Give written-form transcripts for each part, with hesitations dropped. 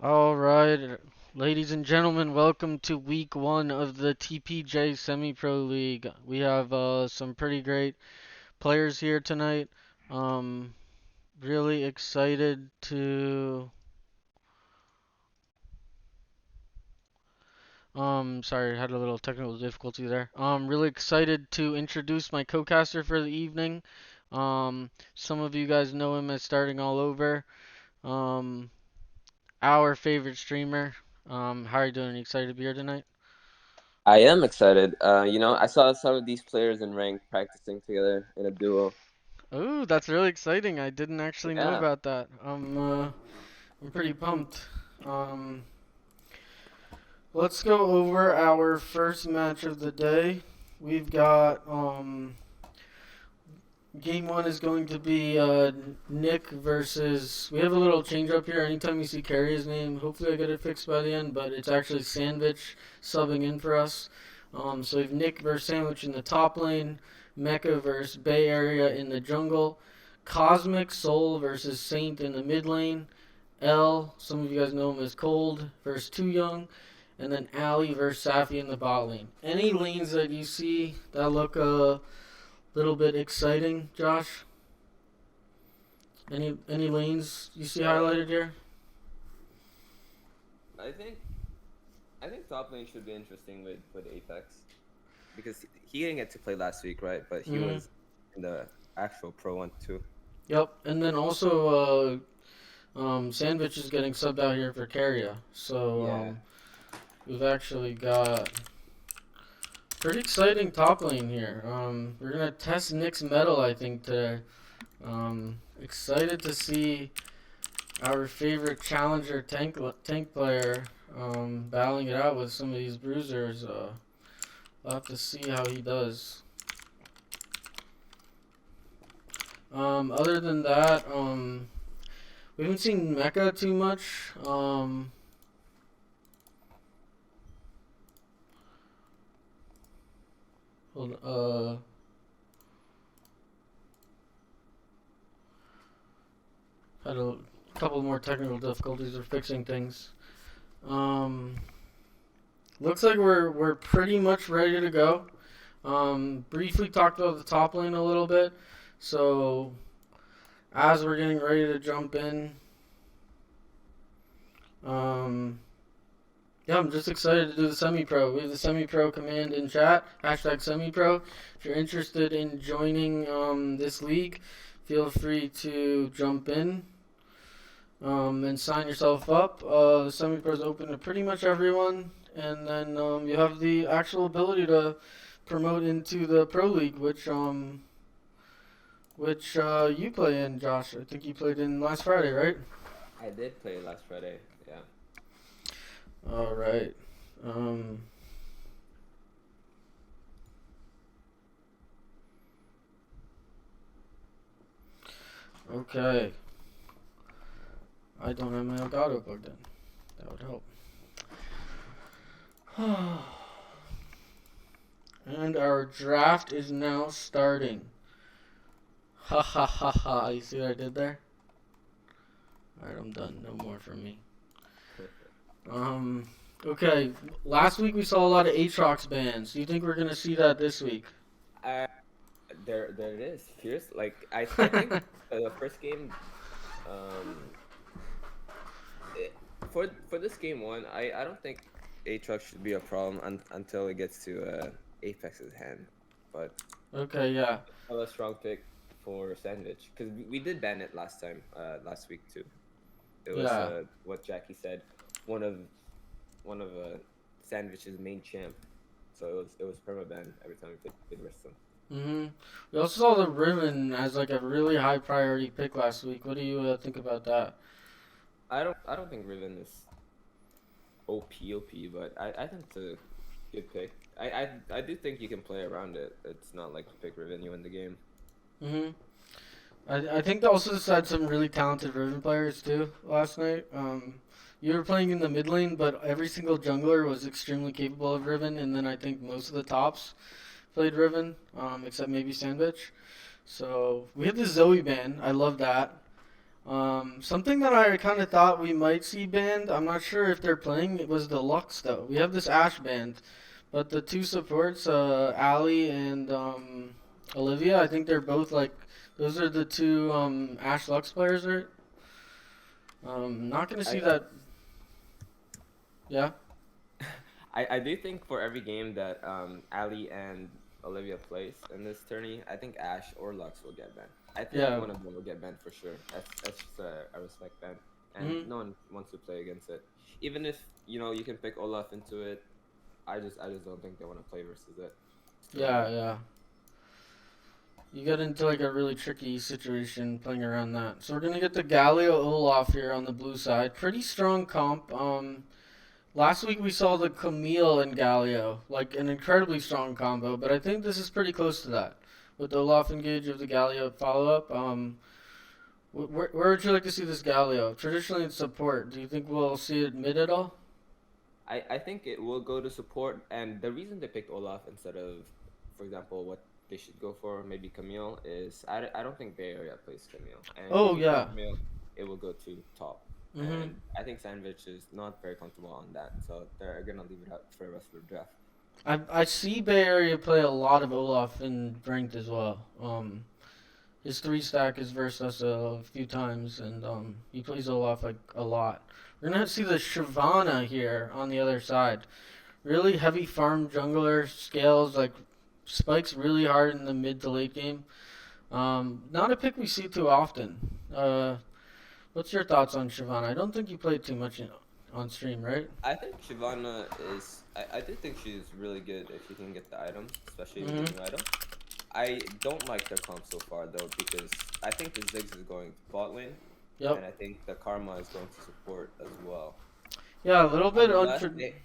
All right, ladies and gentlemen, welcome to week one of the TPJ Semi-Pro League. We have some pretty great players here tonight. Um, really excited to. Sorry, had a little technical difficulty there. Really excited to introduce my co-caster for the evening. Some of you guys know him as Starting All Over. Um, our favorite streamer. How are you doing? You excited to be here tonight? I am excited. I saw some of these players in rank practicing together in a duo. Oh, that's really exciting. I didn't actually know Yeah, about that. I'm pretty pumped. Um, let's go over our first match of the day. We've got game one is going to be Nick versus. We have a little change up here. Anytime you see Carrier's name, hopefully I get it fixed by the end. But it's actually Sandwich subbing in for us. So we have Nick versus Sandwich in the top lane, Mecha versus Bay Area in the jungle, Cosmic Soul versus Saint in the mid lane, L, some of you guys know him as Cold versus Too Young, and then Ali versus Safi in the bot lane. Any lanes that you see that look a little bit exciting, Josh? Any lanes you see uh, highlighted here? I think I think top lane should be interesting with Apex because he didn't get to play last week, right? But he Mm-hmm. was in the actual pro one too. Yep. And then also, Sandwich is getting subbed out here for Carrier. So Yeah, we've actually got pretty exciting top lane here. We're gonna test Nick's metal, I think, today. Excited to see our favorite challenger tank player battling it out with some of these bruisers. We'll have to see how he does. Other than that, we haven't seen Mecha too much. Hold, had a couple more technical difficulties of fixing things. Um, looks like we're pretty much ready to go. Briefly talked about the top lane a little bit. So as we're getting ready to jump in, um, yeah, I'm just excited to do the semi-pro. We have the semi-pro command in chat, hashtag semi-pro. If you're interested in joining this league, feel free to jump in and sign yourself up. The semi-pro is open to pretty much everyone, and then you have the actual ability to promote into the pro league, which you play in, Josh. I think you played in last Friday, right? I did play last Friday. Yeah. All right. Um, okay. I don't have my Elgato plugged in. That would help. And our draft is now starting. Ha ha ha ha. You see what I did there? Alright, I'm done. No more from me. Um, okay. Last week we saw a lot of Aatrox bans. Do you think we're gonna see that this week? Uh, there it is. Fierce. I think the first game, um, it, for this game one, I don't think Aatrox should be a problem until it gets to Apex's hand, but. Okay, yeah. A strong pick for Sandwich because we did ban it last week too. It was Yeah. what Jackie said, one of one of Sandwich's main champ. So it was permaban every time we played versus him. We also saw the Riven as like a really high priority pick last week. What do you think about that? I don't think Riven is OP, but I think it's a good pick. I do think you can play around it. It's not like you pick Riven, you win the game. hmm I think they also just had some really talented Riven players too last night. You were playing in the mid lane, but every single jungler was extremely capable of Riven, and then I think most of the tops played Riven, except maybe Sandwich. So we had the Zoe ban. I love that. Something that I kind of thought we might see banned, I'm not sure if they're playing, it was the Lux though. We have this Ashe banned, but the two supports, Ali and Olivia, I think they're both like, those are the two Ashe Lux players, right? Not gonna see I that. Yeah, I do think for every game that Ali and Olivia plays in this tourney, I think Ash or Lux will get banned. I think yeah. one of them will get banned for sure. That's just a respect ban, and Hmm. no one wants to play against it. Even if you can pick Olaf into it, I just don't think they want to play versus it. Still Yeah, though. yeah. You get into like a really tricky situation playing around that. So we're gonna get the Galio Olaf here on the blue side. Pretty strong comp. Last week we saw the Camille and Galio, like an incredibly strong combo, but I think this is pretty close to that. With the Olaf engage of the Galio follow up. Where would you like to see this Galio? Traditionally it's support. Do you think we'll see it mid at all? I think it will go to support, and the reason they picked Olaf instead of, for example, what they should go for, maybe Camille, is I don't think Bay Area plays Camille. And if they Oh keep playing yeah. Camille, it will go to top. Mhm. And I think Sandwich is not very comfortable on that, so they're gonna leave it out for the rest of the draft. I see Bay Area play a lot of Olaf in ranked as well. His three stack has versed us a few times, and he plays Olaf like a lot. We're gonna see the Shyvana here on the other side. Really heavy farm jungler, scales like spikes really hard in the mid to late game. Not a pick we see too often. What's your thoughts on Shyvana? I don't think you played too much on stream, right? I think Shyvana is. I do think she's really good if she can get the items, especially with the Mm-hmm. new item. I don't like their comp so far though because I think the Ziggs is going to bot lane, Yep. and I think the Karma is going to support as well. Yeah, a little bit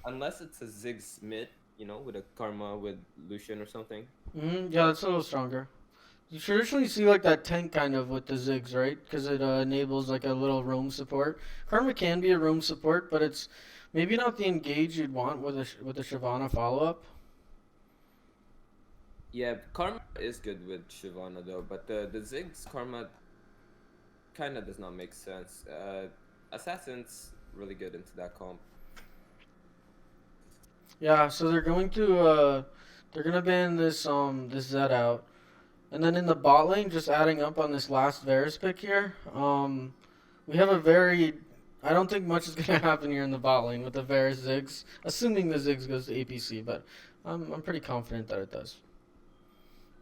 Unless it's a Ziggs mid, with a Karma with Lucian or something. Yeah, that's a little stronger. You traditionally see like that tank kind of with the Ziggs, right? Because it enables like a little roam support. Karma can be a roam support, but it's maybe not the engage you'd want with a Shyvana follow up. Yeah, Karma is good with Shyvana though, but the Ziggs Karma kind of does not make sense. Assassin's really good into that comp. Yeah, so they're gonna ban this Zed out, and then in the bot lane, just adding up on this last Varus pick here. We have a very I don't think much is gonna happen here in the bot lane with the Varus Ziggs, assuming the Ziggs goes to APC, but I'm pretty confident that it does.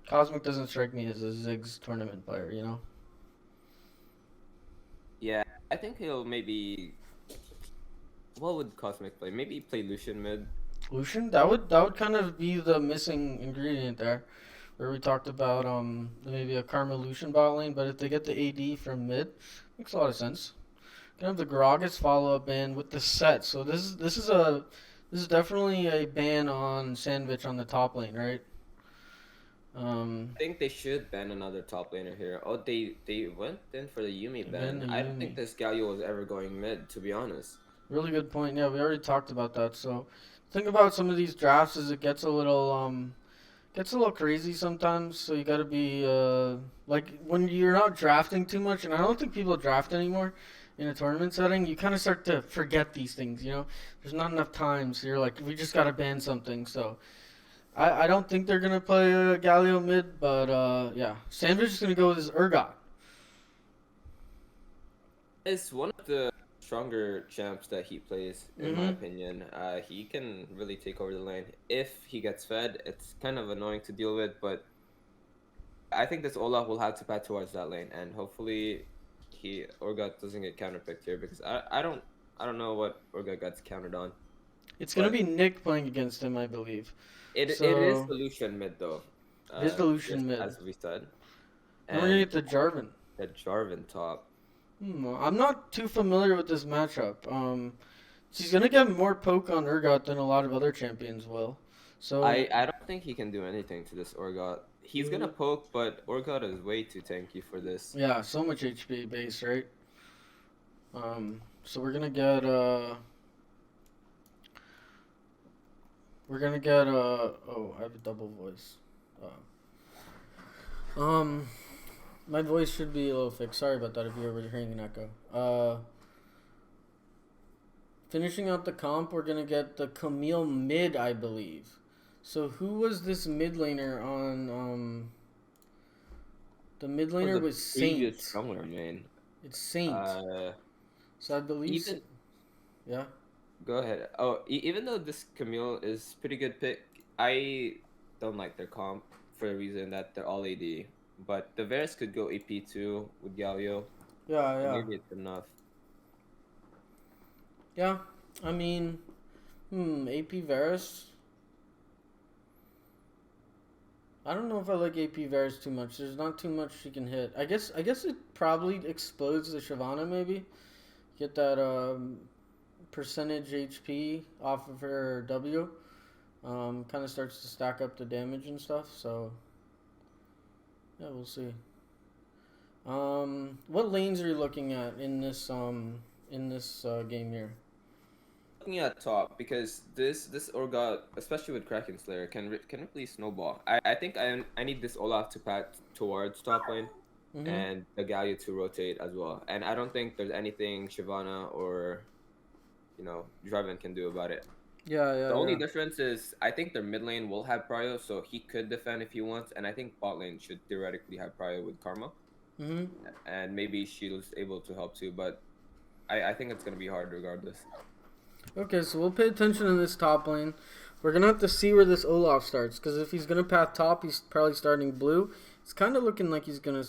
Cosmic doesn't strike me as a Ziggs tournament player, you know. Yeah, I think he'll maybe. What would Cosmic play? Maybe play Lucian mid. Lucian, that would kind of be the missing ingredient there, where we talked about maybe a Karma Lucian bot lane, but if they get the AD from mid, makes a lot of sense. Gonna have the Gragas follow up ban with the set, so this is definitely a ban on Sandwich on the top lane, right? Um, I think they should ban another top laner here. Oh, they went in for the Yumi ban ban. the I don't think Yumi. this Galio was ever going mid, to be honest. Really good point. Yeah, we already talked about that. So, think about some of these drafts as it gets a little crazy sometimes. So you got to be like when you're not drafting too much, and I don't think people draft anymore in a tournament setting. You kind of start to forget these things. You know, there's not enough time, so you're like, we just got to ban something. So I don't think they're gonna play Galio mid, but yeah, Sandwich is gonna go with his Urgot. It's one of the stronger champs that he plays, in my Mm-hmm. opinion. He can really take over the lane if he gets fed. It's kind of annoying to deal with, but I think this Olaf will have to pat towards that lane, and hopefully he Orgot doesn't get counterpicked here because I don't know what Orgot gets countered on, It's gonna but be Nick playing against him, I believe. it is So the Lucian mid though, it is the just Lucian mid. as we said, Then we're gonna and get the Jarvan. the Jarvan top. I'm not too familiar with this matchup. She's gonna get more poke on Urgot than a lot of other champions will. So I don't think he can do anything to this Orgot. He's gonna poke, but Orgot is way too tanky for this. yeah, so much HP base, right? So we're gonna get oh, I have a double voice. Uh, um, My voice should be a little fixed. Sorry about that if you're hearing an echo. Finishing out the comp, we're gonna get the Camille mid, I believe. So who was this mid laner on? The mid Was laner the was previous Saint. jungler, man? It's Saint. Uh, So I believe, even yeah, Go ahead. Oh, even though this Camille is pretty good pick, I don't like their comp for the reason that they're all AD. But the Varus could go AP too with Galio, yeah, and yeah, maybe it's enough. yeah. I mean, AP Varus. I don't know if I like AP Varus too much. There's not too much she can hit. I guess it probably explodes the Shyvana maybe. Get that percentage HP off of her W. Kind of starts to stack up the damage and stuff. So yeah, we'll see. What lanes are you looking at in this game here? Looking at top because this Orga, especially with Kraken Slayer, can really snowball. I think I need this Olaf to pat towards top lane Mm-hmm. and the Galio to rotate as well. And I don't think there's anything Shyvana or Draven can do about it. Yeah, The yeah, only yeah. difference is I think their mid lane will have Prio, so he could defend if he wants, and I think bot lane should theoretically have Prio with Karma, Mm-hmm. and maybe Shield's able to help too, but I think it's gonna be hard regardless. Okay, so we'll pay attention in this top lane. We're gonna have to see where this Olaf starts, because if he's gonna path top, he's probably starting blue. It's kind of looking like he's gonna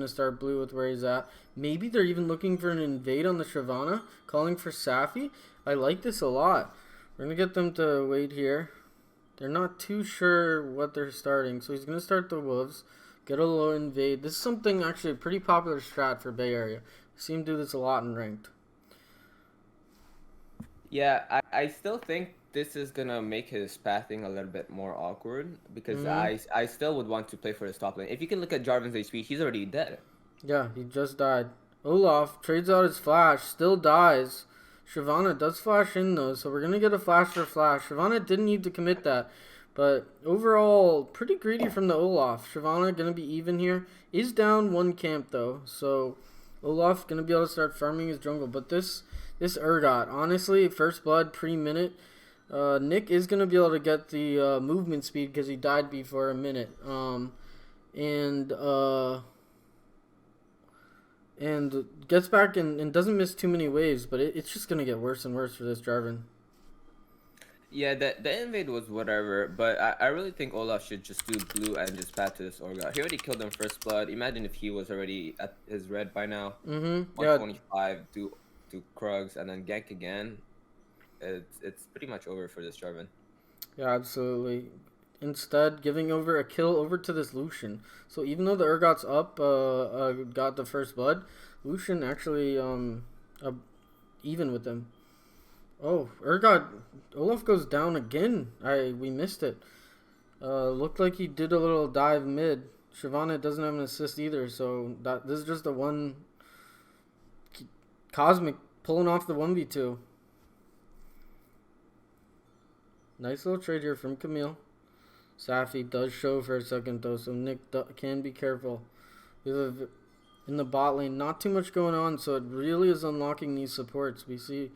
start blue with where he's at. Maybe they're even looking for an invade on the Shyvana, calling for Safi. I like this a lot. We're gonna get them to wait here. They're not too sure what they're starting, so he's gonna start the wolves, get a low invade. This is something actually a pretty popular strat for Bay Area. I see him do this a lot in ranked. Yeah, I still think this is gonna make his pathing a little bit more awkward because Mm-hmm. I still would want to play for his top lane. If you can look at Jarvan's HP, he's already dead. Yeah, he just died. Olaf trades out his flash, still dies. Shyvana does flash in though, so we're gonna get a flash for flash. Shyvana didn't need to commit that, but overall, pretty greedy from the Olaf. Shyvana gonna be even here. Is down one camp though, so Olaf gonna be able to start farming his jungle. But this Urgot, honestly, first blood pre-minute. Nick is gonna be able to get the movement speed because he died before a minute. And and gets back and doesn't miss too many waves, but it's just gonna get worse and worse for this Jarvan. Yeah, the invade was whatever, but I really think Olaf should just do blue and just path to this Orga. He already killed him first blood. Imagine if he was already at his red by now. Yeah, 125, do Krugs, and then gank again. It's pretty much over for this Jarvan. yeah, absolutely. Instead, giving over a kill over to this Lucian. So even though the Urgot's up, got the first blood, Lucian actually uh, even with them. Oh, Urgot, Olaf goes down again. We missed it. Looked like he did a little dive mid. Shyvana doesn't have an assist either, so this is just a one Cosmic pulling off the 1v2. Nice little trade here from Camille. Safi does show for a second though, so Nick can be careful. We have in the bot lane not too much going on, so it really is unlocking these supports. We see,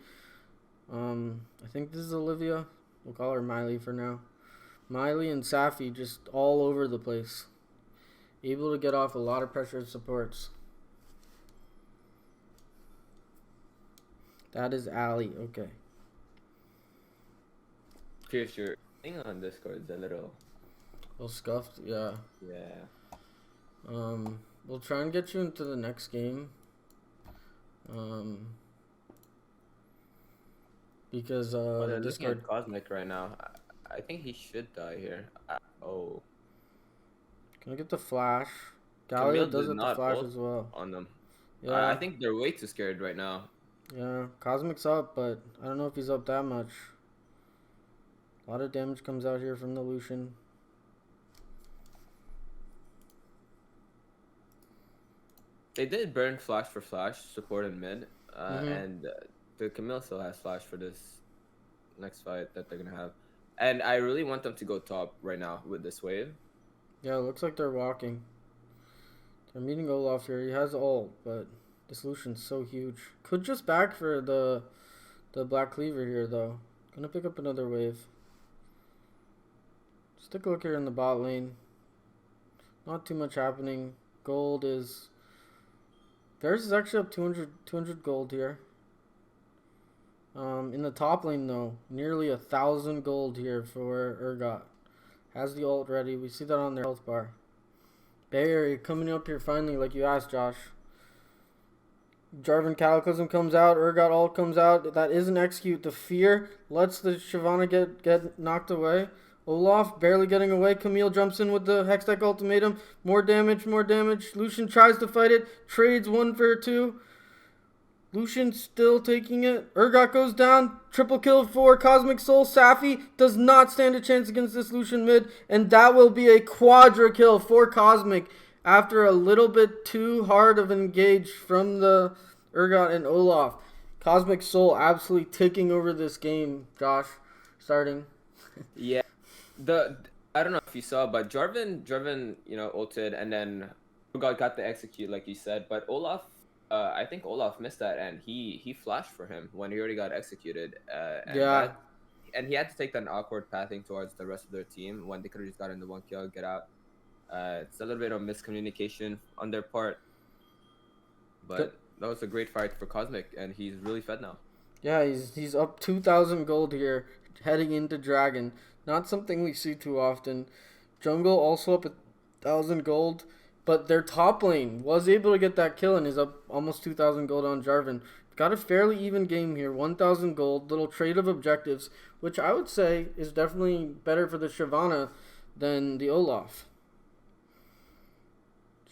I think this is Olivia. We'll call her Miley for now. Miley and Safi just all over the place, able to get off a lot of pressured supports. That is Ali. Okay. Pierce, your thing on Discord is a little. Well, scuffed. Yeah. Yeah. We'll try and get you into the next game. Because Oh, the they're looking Discord. at Cosmic right now. I think he should die here. Oh. Can I get the flash? Camille Galio does did get the not flash ult as well. on them. I Yeah. think they're way too scared right now. Yeah. Cosmic's up, but I don't know if he's up that much. A lot of damage comes out here from the Lucian. They did burn flash for flash, support in mid, Mm-hmm. and the Camille still has flash for this next fight that they're gonna have. And I really want them to go top right now with this wave. Yeah, it looks like they're walking. They're meeting Olaf here. He has ult, but the solution's so huge. Could just back for the Black Cleaver here, though. Gonna pick up another wave. Just take a look here in the bot lane. Not too much happening. Gold is... Varus is actually up 200 gold here. In the top lane, though, nearly 1,000 gold here for Urgot. Has the ult ready. We see that on their health bar. Barrier coming up here finally, like you asked, Josh. Jarvan Cataclysm comes out. Urgot ult comes out. That is an execute. The fear lets the Shyvana get knocked away. Olaf barely getting away. Camille jumps in with the Hextech ultimatum. More damage, more damage. Lucian tries to fight it. Trades 1 for 2. Lucian still taking it. Urgot goes down. Triple kill for Cosmic Soul. Safi does not stand a chance against this Lucian mid. And that will be a quadra kill for Cosmic after a little bit too hard of an engage from the Urgot and Olaf. Cosmic Soul absolutely taking over this game, Josh. Starting. Yeah. I don't know if you saw, but Jarvan, ulted, and then got the execute like you said. But Olaf, I think Olaf missed that, and he flashed for him when he already got executed. And he had to take that awkward pathing towards the rest of their team when they could have just gotten the 1 kill, get out. It's a little bit of miscommunication on their part, but that was a great fight for Cosmic, and he's really fed now. Yeah, he's up 2,000 gold here, heading into Dragon. Not something we see too often. Jungle also up 1,000 gold, but their top lane was able to get that kill and is up almost 2,000 gold on Jarvan. Got a fairly even game here, 1,000 gold, little trade of objectives, which I would say is definitely better for the Shyvana than the Olaf.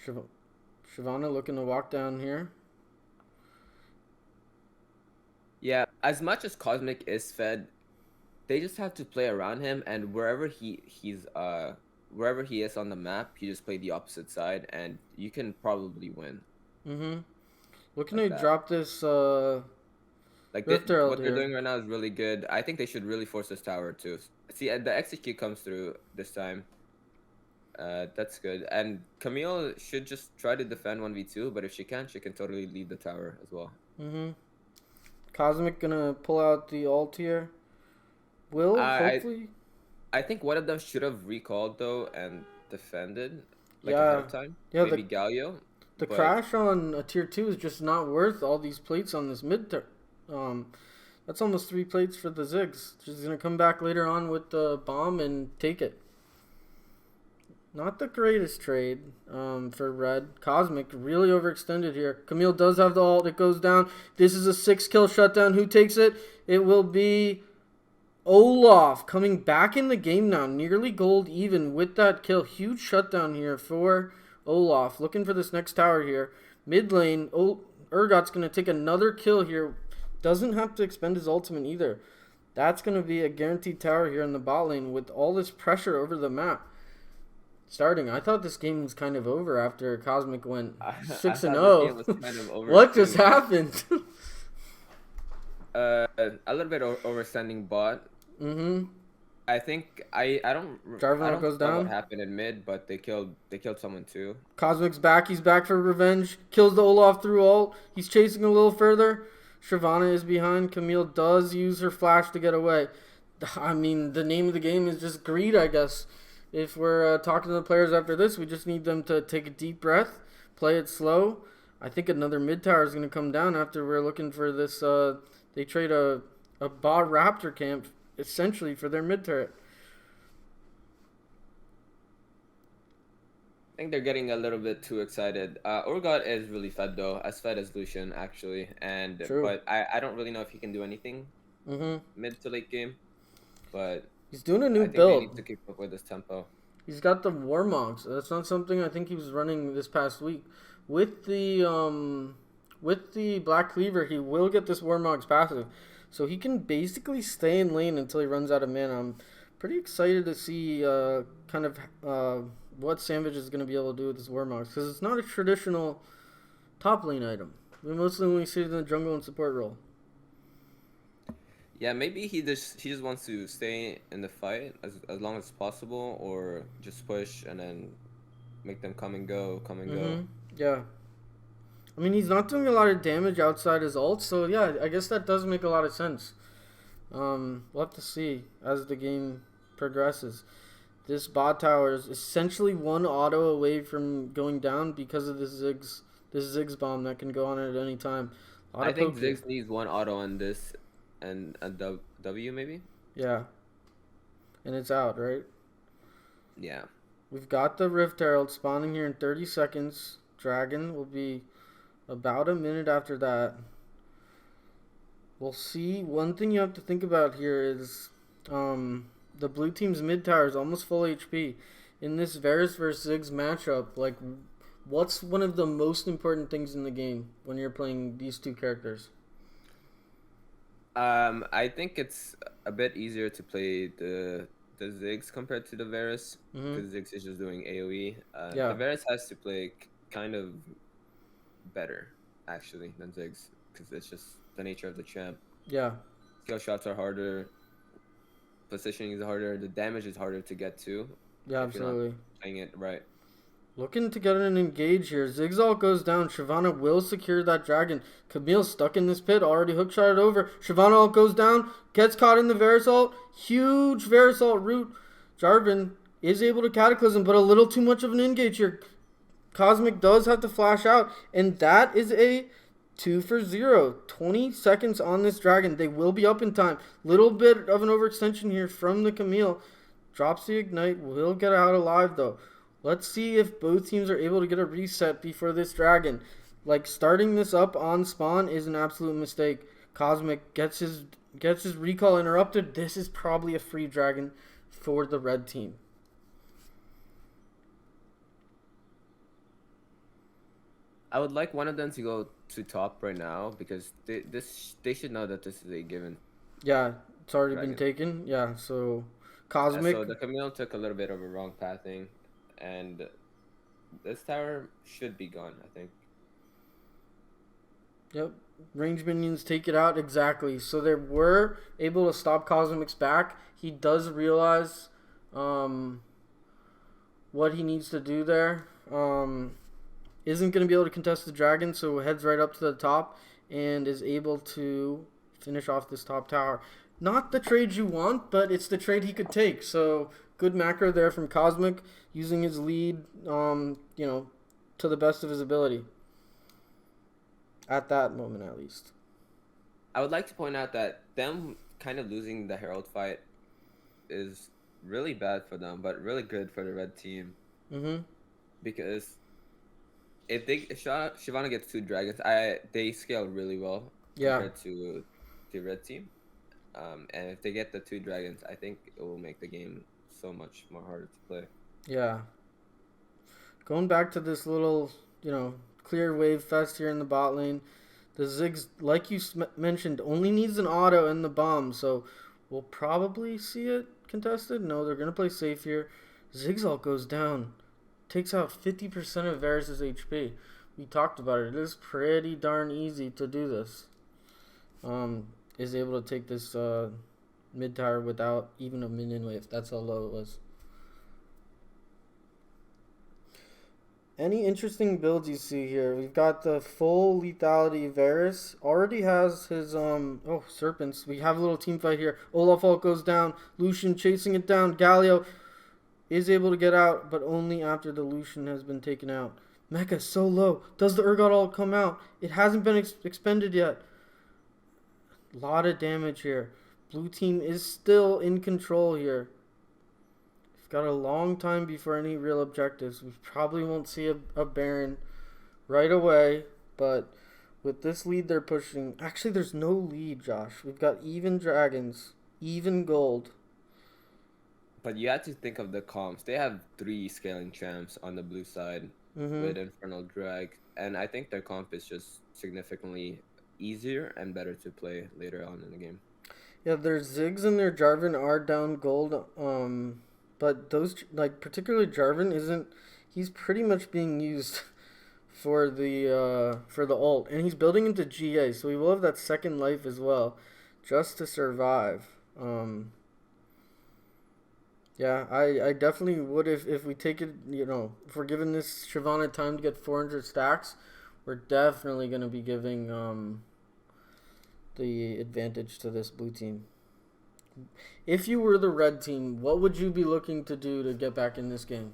Shyvana looking to walk down here. Yeah, as much as Cosmic is fed, they just have to play around him, and wherever he is on the map, you just play the opposite side, and you can probably win. Looking to drop this what they're doing right now is really good. I think they should really force this tower too. See, the execute comes through this time. That's good. And Camille should just try to defend 1v2, but if she can totally lead the tower as well. Cosmic gonna pull out the ult here. Hopefully. I think one of them should have recalled though and defended ahead of time. Yeah, maybe Galio. The crash on a tier 2 is just not worth all these plates on this mid. That's almost 3 plates for the Ziggs. She's gonna come back later on with the bomb and take it. Not the greatest trade for Red. Cosmic really overextended here. Camille does have the ult. It goes down. This is a 6-kill shutdown. Who takes it? It will be Olaf coming back in the game now. Nearly gold even with that kill. Huge shutdown here for Olaf. Looking for this next tower here. Mid lane. Urgot's going to take another kill here. Doesn't have to expend his ultimate either. That's going to be a guaranteed tower here in the bot lane with all this pressure over the map. Starting, I thought this game was kind of over after Cosmic went 6-0. What just happened? A little bit overstanding bot. I think I don't goes down. What happened in mid, but they killed someone too. Cosmic's back. He's back for revenge. Kills the Olaf through ult. He's chasing a little further. Shyvana is behind. Camille does use her flash to get away. I mean, the name of the game is just greed, I guess. If we're talking to the players after this, we just need them to take a deep breath, play it slow. I think another mid tower is going to come down after we're looking for this. They trade a bot raptor camp essentially for their mid turret. I think they're getting a little bit too excited. Urgot is really fed though, as fed as Lucian actually, but I don't really know if he can do anything mid to late game, but. He's doing a new build. They need to keep up with this tempo. He's got the Warmogs. That's not something I think he was running this past week. With the Black Cleaver, he will get this Warmogs passive. So he can basically stay in lane until he runs out of mana. I'm pretty excited to see what Sandwich is going to be able to do with this Warmogs. Because it's not a traditional top lane item. We mostly only see it in the jungle and support role. Yeah, maybe he just wants to stay in the fight as long as possible, or just push and then make them come and go. Yeah. I mean, he's not doing a lot of damage outside his ult, so yeah, I guess that does make a lot of sense. We'll have to see as the game progresses. This bot tower is essentially one auto away from going down because of this Ziggs bomb that can go on it at any time. A lot I of think poke here. Ziggs needs one auto on this and a W maybe. Yeah, and it's out, right? Yeah. We've got the Rift Herald spawning here in 30 seconds. Dragon will be about a minute after that. We'll see. One thing you have to think about here is the blue team's mid tower is almost full HP. In this Varus versus Ziggs matchup, like, what's one of the most important things in the game when you're playing these two characters? I think it's a bit easier to play the Ziggs compared to the Varus Mm-hmm. because Ziggs is just doing AOE. The Yeah, Varus has to play kind of better actually than Ziggs because it's just the nature of the champ. yeah, Skill shots are harder, positioning is harder, the damage is harder to get to yeah, if you're not absolutely. playing it right. Looking to get an engage here. Zigzal goes down. Shyvana will secure that dragon. Camille stuck in this pit. Already hookshotted over. Shyvana ult goes down. Gets caught in the Verisalt. Huge Verisalt root. Jarvan is able to Cataclysm, but a little too much of an engage here. Cosmic does have to flash out. And that is a 2 for 0. 20 seconds on this dragon. They will be up in time. Little bit of an overextension here from the Camille. Drops the Ignite. Will get out alive though. Let's see if both teams are able to get a reset before this dragon. Like, starting this up on spawn is an absolute mistake. Cosmic gets his recall interrupted. This is probably a free dragon for the red team. I would like one of them to go to top right now because they should know that this is a given Yeah, it's already been dragon. taken. Yeah, so So Cosmic. the Camille took a little bit of a wrong pathing, and this tower should be gone. I think. Yep. Range minions take it out exactly. So they were able to stop Cosmic's back. He does realize um, what he needs to do there. Isn't going to be able to contest the dragon, so heads right up to the top and is able to finish off this top tower. Not the trade you want, but it's the trade he could take. So good macro there from Cosmic, using his lead, to the best of his ability. At that moment, at least. I would like to point out that them kind of losing the Herald fight is really bad for them, but really good for the red team Mm-hmm. because if Shyvana gets two dragons, they scale really well Yeah. compared to the red team. And if they get the two dragons, I think it will make the game so much more harder to play. Yeah. Going back to this little, clear wave fest here in the bot lane. The Ziggs, like you mentioned, only needs an auto and the bomb, so we'll probably see it contested. No, they're going to play safe here. Ziggs goes down. Takes out 50% of Varus' HP. We talked about it. It is pretty darn easy to do this. Is able to take this mid tower without even a minion wave. That's how low it was. Any interesting builds you see here? We've got the full lethality Varus. Already has his serpents. We have a little team fight here. Olaf ult goes down. Lucian chasing it down. Galio is able to get out, but only after the Lucian has been taken out. Mecha so low. Does the Urgot ult come out? It hasn't been expended yet. A lot of damage here. Blue team is still in control here. We've got a long time before any real objectives. We probably won't see a Baron right away, but with this lead they're pushing. Actually, there's no lead, Josh. We've got even dragons, even gold. But you have to think of the comps. They have 3 scaling champs on the blue side Mm-hmm. with Infernal Drag, and I think their comp is just significantly easier and better to play later on in the game. Yeah, their Ziggs and their Jarvan are down gold. But those, like, particularly Jarvan isn't. He's pretty much being used for the ult, and he's building into GA, so he will have that second life as well, just to survive. Yeah, I definitely would if we take it, if we're giving this Shyvana time to get 400 stacks, we're definitely going to be giving the advantage to this blue team. If you were the red team, what would you be looking to do to get back in this game?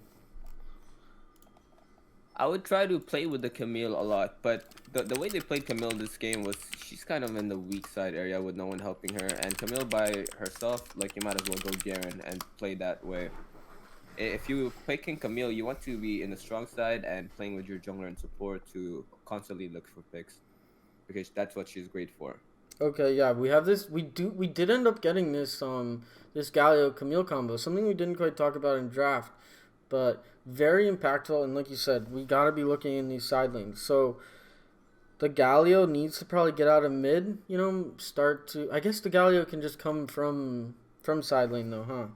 I would try to play with the Camille a lot, but the way they played Camille this game was she's kind of in the weak side area with no one helping her, and Camille by herself, like you might as well go Garen and play that way. If you play King Camille, you want to be in the strong side and playing with your jungler and support to constantly look for picks because that's what she's great for. Okay, yeah, we have this. We did end up getting this Galio Camille combo, something we didn't quite talk about in draft, but very impactful. And like you said, we gotta be looking in these side lanes. So the Galio needs to probably get out of mid. Start to. I guess the Galio can just come from side lane though, huh?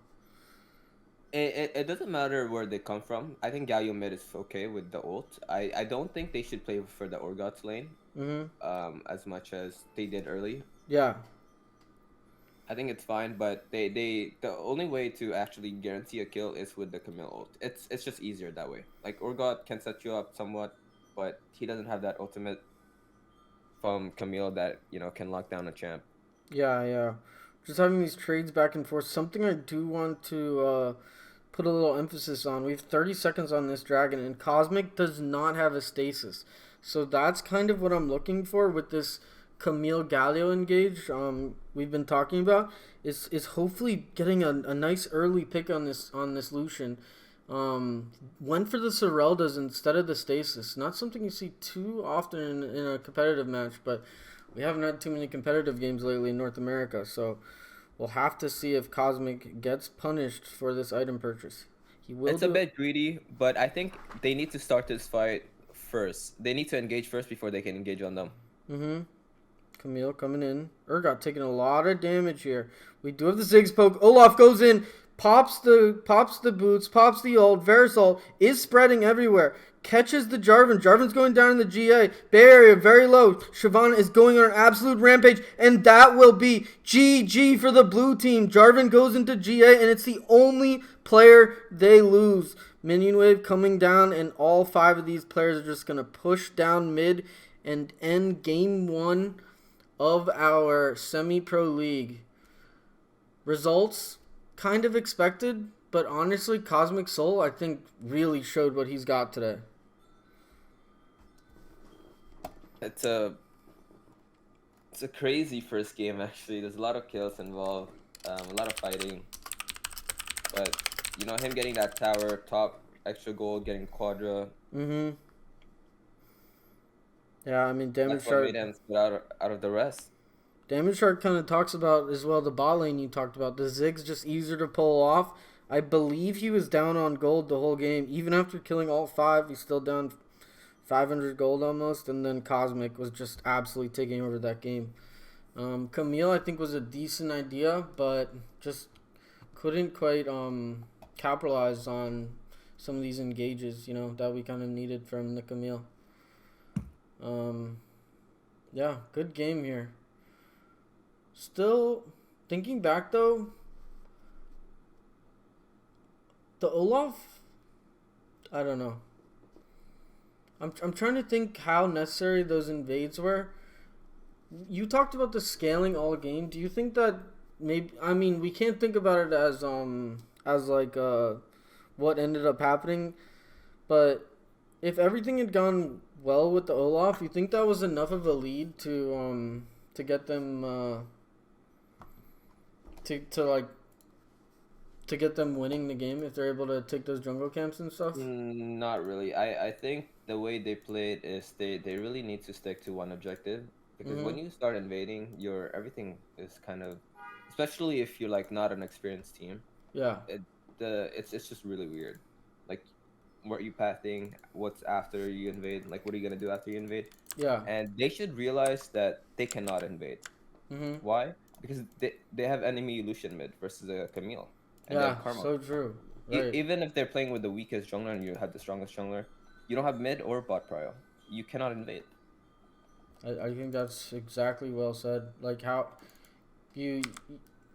It doesn't matter where they come from. I think Galio mid is okay with the ult. I don't think they should play for the Orgots lane Mhm. as much as they did early. Yeah. I think it's fine, but the only way to actually guarantee a kill is with the Camille ult. It's just easier that way. Like Orgot can set you up somewhat, but he doesn't have that ultimate from Camille that can lock down a champ. Yeah, yeah. Just having these trades back and forth. Something I do want to put a little emphasis on. We have 30 seconds on this dragon, and Cosmic does not have a stasis. So that's kind of what I'm looking for with this Camille Galio engage. We've been talking about is hopefully getting a nice early pick on this Lucian. Went for the Soreldas instead of the stasis. Not something you see too often in a competitive match, but we haven't had too many competitive games lately in North America, so we'll have to see if Cosmic gets punished for this item purchase. He will It's a do. bit greedy, but I think they need to start this fight first. They need to engage first before they can engage on them. Mm-hmm. Camille coming in. Urgot taking a lot of damage here. We do have the Ziggs poke. Olaf goes in, pops the boots, pops the ult. Verisol is spreading everywhere. Catches the Jarvan. Jarvan's going down in the GA. Bay Area very low. Shyvana is going on an absolute rampage, and that will be GG for the blue team. Jarvan goes into GA, and it's the only player they lose. Minion wave coming down, and all 5 of these players are just gonna push down mid and end game 1 of our semi-pro league. Results kind of expected, but honestly, Cosmic Soul I think really showed what he's got today. It's a it's a crazy first game actually. There's a lot of kills involved, a lot of fighting, but him getting that tower top extra gold, getting quadra. Mm-hmm. Yeah, I mean, Damage That's what Shark. made him stood out of the rest. Damage Shark kind of talks about as well the bot lane you talked about. The Zig's just easier to pull off. I believe he was down on gold the whole game. Even after killing all 5, he's still down 500 gold almost. And then Cosmic was just absolutely taking over that game. Camille, I think, was a decent idea, but just couldn't quite capitalize on some of these engages, that we kind of needed from the Camille. Yeah, good game here. Still thinking back though, the Olaf, I don't know. I'm trying to think how necessary those invades were. You talked about the scaling all game. Do you think that maybe, I mean, we can't think about it as like what ended up happening, but if everything had gone well with the Olaf, you think that was enough of a lead to get them to like to get them winning the game if they're able to take those jungle camps and stuff? Not really. I think the way they played is they really need to stick to one objective because when Mhm. you start invading, your everything is kind of, especially if you're like not an experienced team. Yeah. It's just really weird. Like, what are you pathing? What's after you invade? Like, what are you gonna do after you invade? Yeah. And they should realize that they cannot invade. Mhm. Why? Because they have enemy Lucian mid versus a Camille, and they have Yeah. Karma. So true. Right. Even if they're playing with the weakest jungler and you have the strongest jungler, you don't have mid or bot prio. You cannot invade. I think that's exactly well said. Like how you,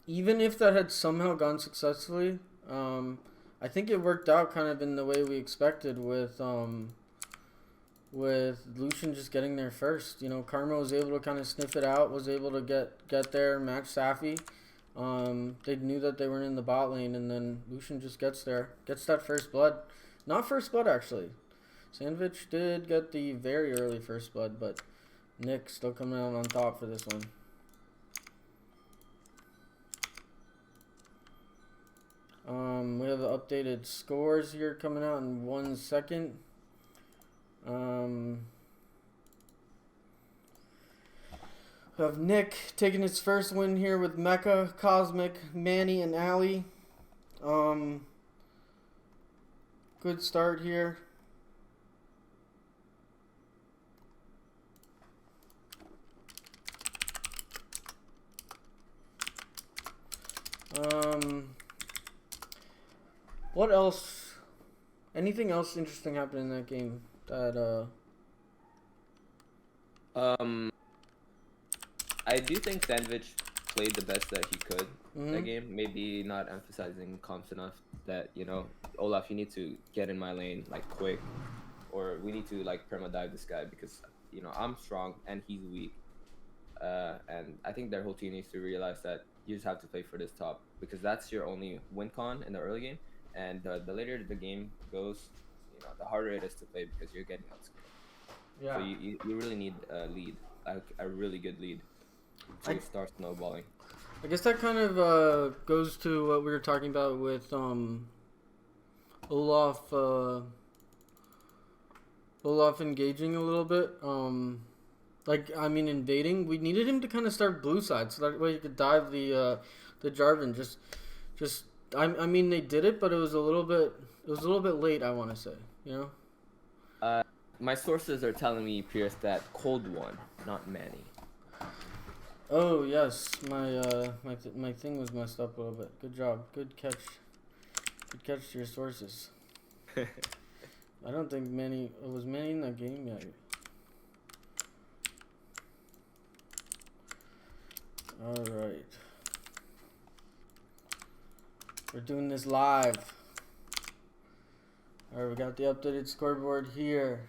even if that had somehow gone successfully, I think it worked out kind of in the way we expected with Lucian just getting there first. You know, Karma was able to kind of sniff it out, was able to get there, match Safi. They knew that they weren't in the bot lane, and then Lucian just gets there, gets that first blood. Not first blood, actually. Sandwich did get the very early first blood, but Nick still coming out on top for this one. We have the updated scores here coming out in 1 second. We have Nick taking his first win here with Mecha, Cosmic, Manny, and Ali. Good start here. What else? Anything else interesting happened in that game that I do think Sandwich played the best that he could that game. Maybe not emphasizing comps enough that, Olaf, you need to get in my lane like quick, or we need to like perma dive this guy because I'm strong and he's weak. And I think their whole team needs to realize that you just have to play for this top because that's your only win con in the early game. And the later the game goes, the harder it is to play because you're getting outscored. yeah. So you really need a lead, like a really good lead, to start snowballing. I guess that kind of goes to what we were talking about with Olaf. Olaf engaging a little bit. Invading. We needed him to kind of start blue side so that way he could dive the Jarvan. They did it, but it was a little bit late. I want to say, My sources are telling me, Pierce, that Cold won, not Manny. Oh yes, my thing was messed up a little bit. Good job, good catch to your sources. I don't think was Manny in that game yet. All right, we're doing this live. All right, we got the updated scoreboard here.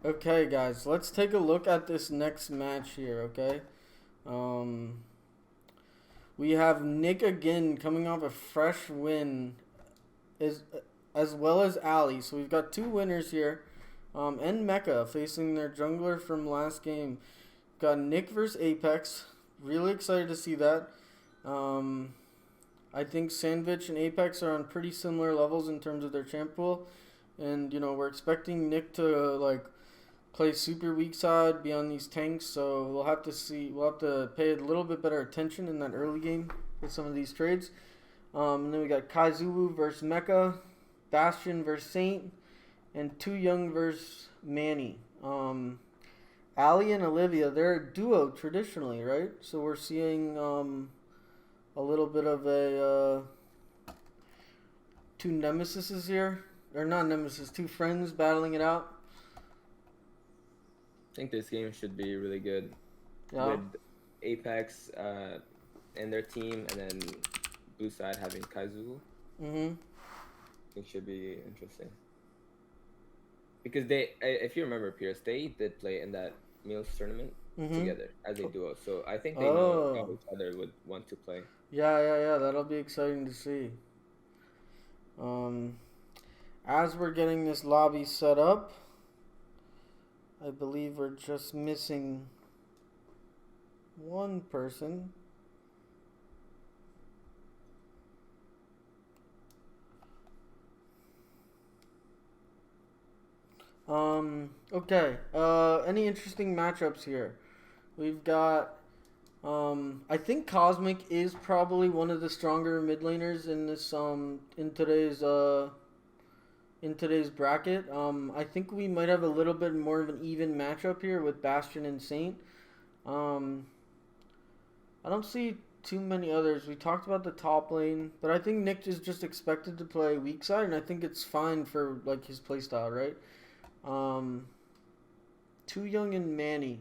Okay, guys, let's take a look at this next match here, okay? We have Nick again coming off a fresh win as well as Ali. So we've got two winners here. And Mecha facing their jungler from last game. Got Nick versus Apex. Really excited to see that. I think Sandwich and Apex are on pretty similar levels in terms of their champ pool. And, we're expecting Nick to, play super weak side, be on these tanks. So we'll have to see. We'll have to pay a little bit better attention in that early game with some of these trades. And then we got Kaizuwu versus Mecha, Bastion versus Saint, and Too Young versus Manny. Ali and Olivia, they're a duo traditionally, right? So we're seeing a little bit of a two nemesises here. Or not nemesis, two friends battling it out. I think this game should be really good. Yeah. With Apex and their team, and then blue side having Kaizuwu. It should be interesting. Because if you remember, Pierce, they did play in that Meals tournament together as a duo. So I think they know how each other would want to play. Yeah. That'll be exciting to see. As we're getting this lobby set up, I believe we're just missing one person. Okay. Any interesting matchups here? We've got, I think Cosmic is probably one of the stronger mid laners in this, in today's bracket. I think we might have a little bit more of an even matchup here with Bastion and Saint. I don't see too many others. We talked about the top lane, but I think Nick is just expected to play weak side, and I think it's fine for his playstyle, right? Too Young and Manny.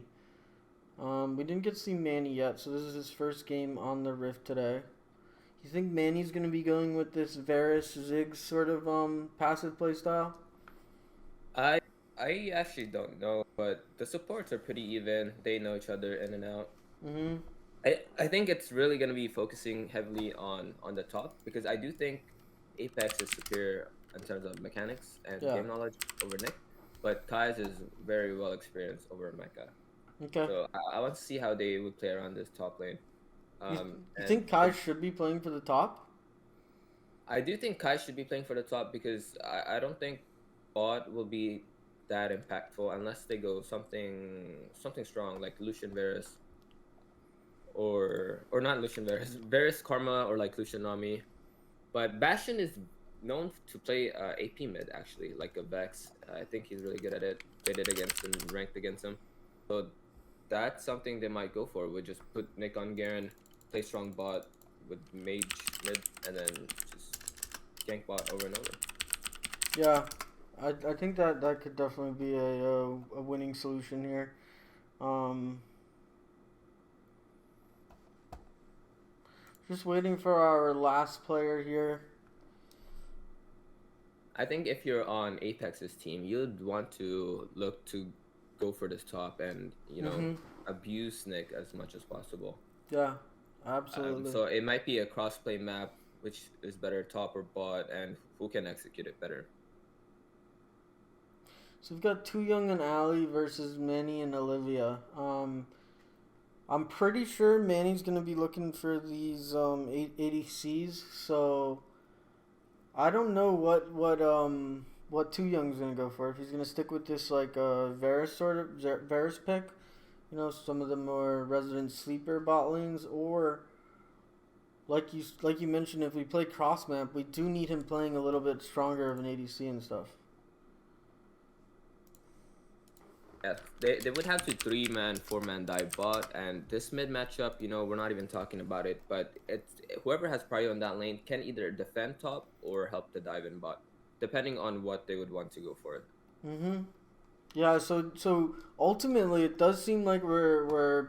We didn't get to see Manny yet, so this is his first game on the Rift today. You think Manny's going to be going with this Varus Ziggs sort of passive play style? I I actually don't know, but the supports are pretty even. They know each other in and out. Mm-hmm. I think it's really gonna be focusing heavily on the top because I do think Apex is superior in terms of mechanics and Yeah. game knowledge over Nick, but Kai's is very well experienced over Mecha. Okay. So I want to see how they would play around this top lane. You, you And think Kai should be playing for the top? I do think Kai should be playing for the top because I don't think bot will be that impactful unless they go something strong like Lucian Varus or not Lucian Varus, Varus Karma or like Lucian Nami. But Bastion is known to play AP mid actually, like a Vex. I think he's really good at it. Played it against and ranked against him. So that's something they might go for. Would just put Nick on Garen, play strong bot with mage mid, and then just gank bot over and over. Yeah. I think that could definitely be a winning solution here. Um, just waiting for our last player here. I think if you're on Apex's team, you'd want to look to go for this top and Mm-hmm. abuse Nick as much as possible. Yeah, absolutely. So it might be a crossplay map, which is better top or bot, and who can execute it better. So we've got Too Young and Ali versus Manny and Olivia. I'm pretty sure Manny's gonna be looking for these 80Cs. So I don't know what Too Young's gonna go for. If he's gonna stick with this like Varus sort of Varus pick, some of the more resident sleeper bot lanes, or like you mentioned, if we play cross map, we do need him playing a little bit stronger of an ADC and stuff. Yeah, they would have to 3-man, 4-man dive bot, and this mid matchup, we're not even talking about it, but it's whoever has prio on that lane can either defend top or help the dive in bot, depending on what they would want to go for. Mm-hmm. Yeah. So ultimately, it does seem like we're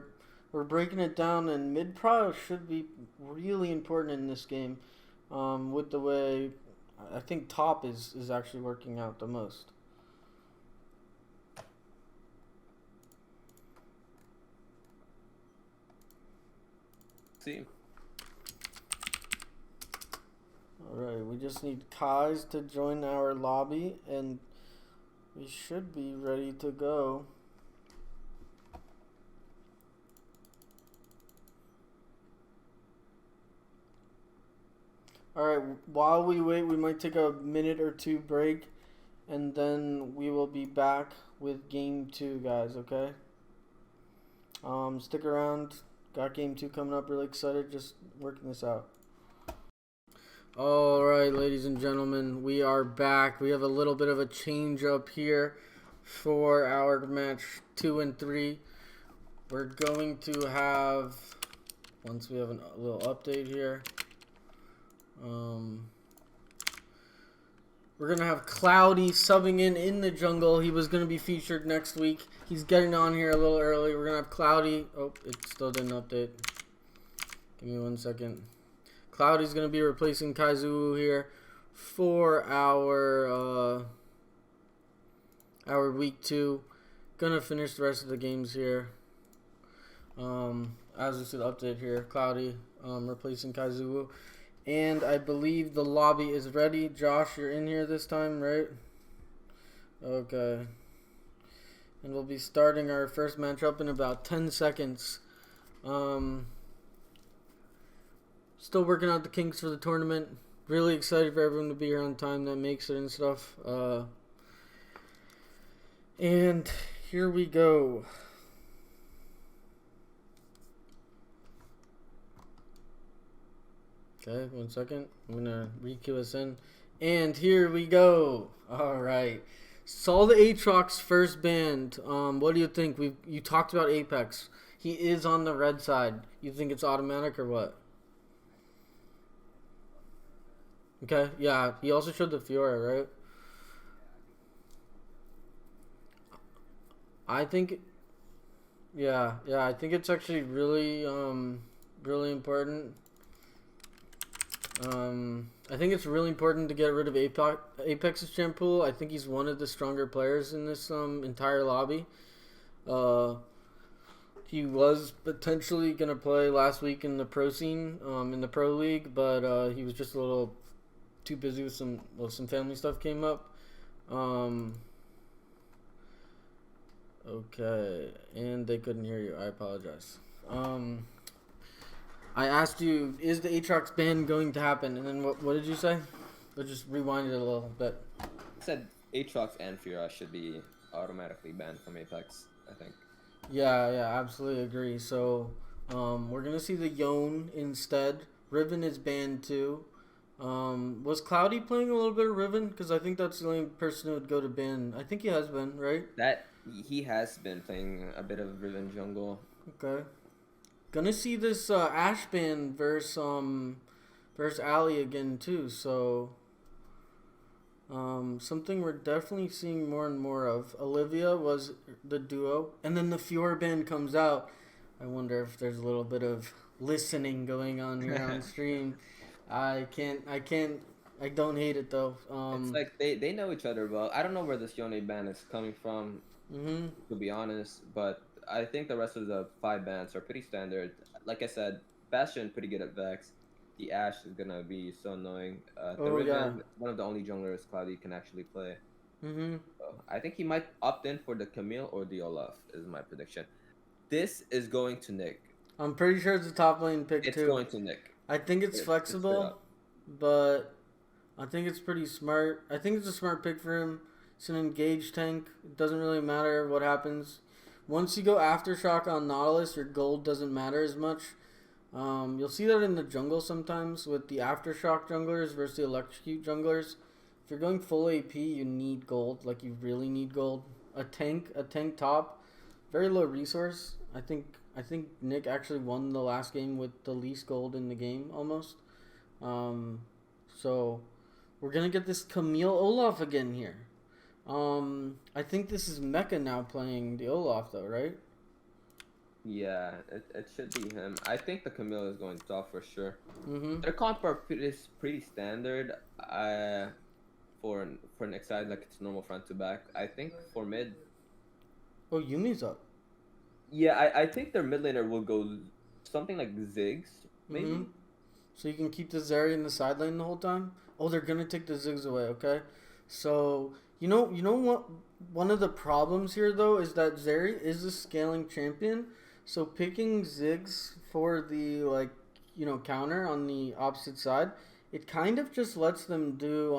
breaking it down, and mid prio should be really important in this game. With the way I think top is actually working out the most. See, Alright, we just need Kai's to join our lobby, and we should be ready to go. Alright, while we wait, we might take a minute or two break, and then we will be back with game 2, guys, okay? Stick around. Got game 2 coming up. Really excited. Just working this out. Alright, ladies and gentlemen, we are back. We have a little bit of a change up here for our match 2 and 3. We're going to have, once we have a little update here, we're going to have Cloudy subbing in the jungle. He was going to be featured next week. He's getting on here a little early. We're going to have Cloudy. Oh, it still didn't update. Give me 1 second. Cloudy's going to be replacing Kaizu here for our week 2. Gonna finish the rest of the games here. As we see the update here, Cloudy replacing Kaizu. And I believe the lobby is ready. Josh, you're in here this time, right? Okay. And we'll be starting our first matchup in about 10 seconds. Still working out the kinks for the tournament. Really excited for everyone to be here on time that makes it and stuff. And here we go. Okay, 1 second. I'm gonna re-queue us in. And here we go. Alright. Saw the Aatrox first banned. What do you think? You talked about Apex. He is on the red side. You think it's automatic or what? Okay, yeah. He also showed the Fiora, right? I think I think it's actually really really important. I think it's really important to get rid of Apex's champ pool. I think he's one of the stronger players in this entire lobby. Uh, he was potentially gonna play last week in the pro scene, in the pro league, but he was just a little too busy with some family stuff came up. Um, okay, and they couldn't hear you. I apologize. I asked you, is the Aatrox ban going to happen? And then what did you say? Let's just rewind it a little bit. I said Aatrox and Fira should be automatically banned from Apex, I think. Yeah, absolutely agree. So, we're gonna see the Yone instead. Riven is banned too. Was Cloudy playing a little bit of Riven? Because I think that's the only person who would go to ban. I think he has been, right? That he has been playing a bit of Riven jungle. Okay. Gonna see this Ash ban versus Ali again too. So, something we're definitely seeing more and more of. Olivia was the duo, and then the Fior band comes out. I wonder if there's a little bit of listening going on here on stream. I don't hate it though. It's like they know each other well. I don't know where this Yone ban is coming from, to be honest, but I think the rest of the 5 bans are pretty standard. Like I said, Bastion pretty good at Vex. The Ashe is gonna be so annoying. The Oh yeah. Riven, one of the only junglers Cloudy can actually play. Mhm. So I think he might opt in for the Camille or the Olaf, is my prediction. This is going to Nick. I'm pretty sure it's a top lane pick It's too. going to Nick. I think it's flexible, but I think it's pretty smart. I think it's a smart pick for him. It's an engaged tank. It doesn't really matter what happens. Once you go Aftershock on Nautilus, your gold doesn't matter as much. You'll see that in the jungle sometimes with the Aftershock junglers versus the Electrocute junglers. If you're going full AP, you need gold. Like, you really need gold. A tank top, very low resource. I think Nick actually won the last game with the least gold in the game almost. So we're gonna get this Camille Olaf again here. I think this is Mecha now playing the Olaf though, right? Yeah, it should be him. I think the Camille is going top for sure. Mm-hmm. Their comp are pretty standard. For an side, like it's normal front to back. I think for mid. Oh, Yumi's up. Yeah, I think their mid laner will go something like Ziggs, maybe. Mm-hmm. So you can keep the Zeri in the side lane the whole time. Oh, they're gonna take the Ziggs away. Okay, so you know what? One of the problems here though is that Zeri is a scaling champion. So picking Ziggs for the counter on the opposite side, it kind of just lets them do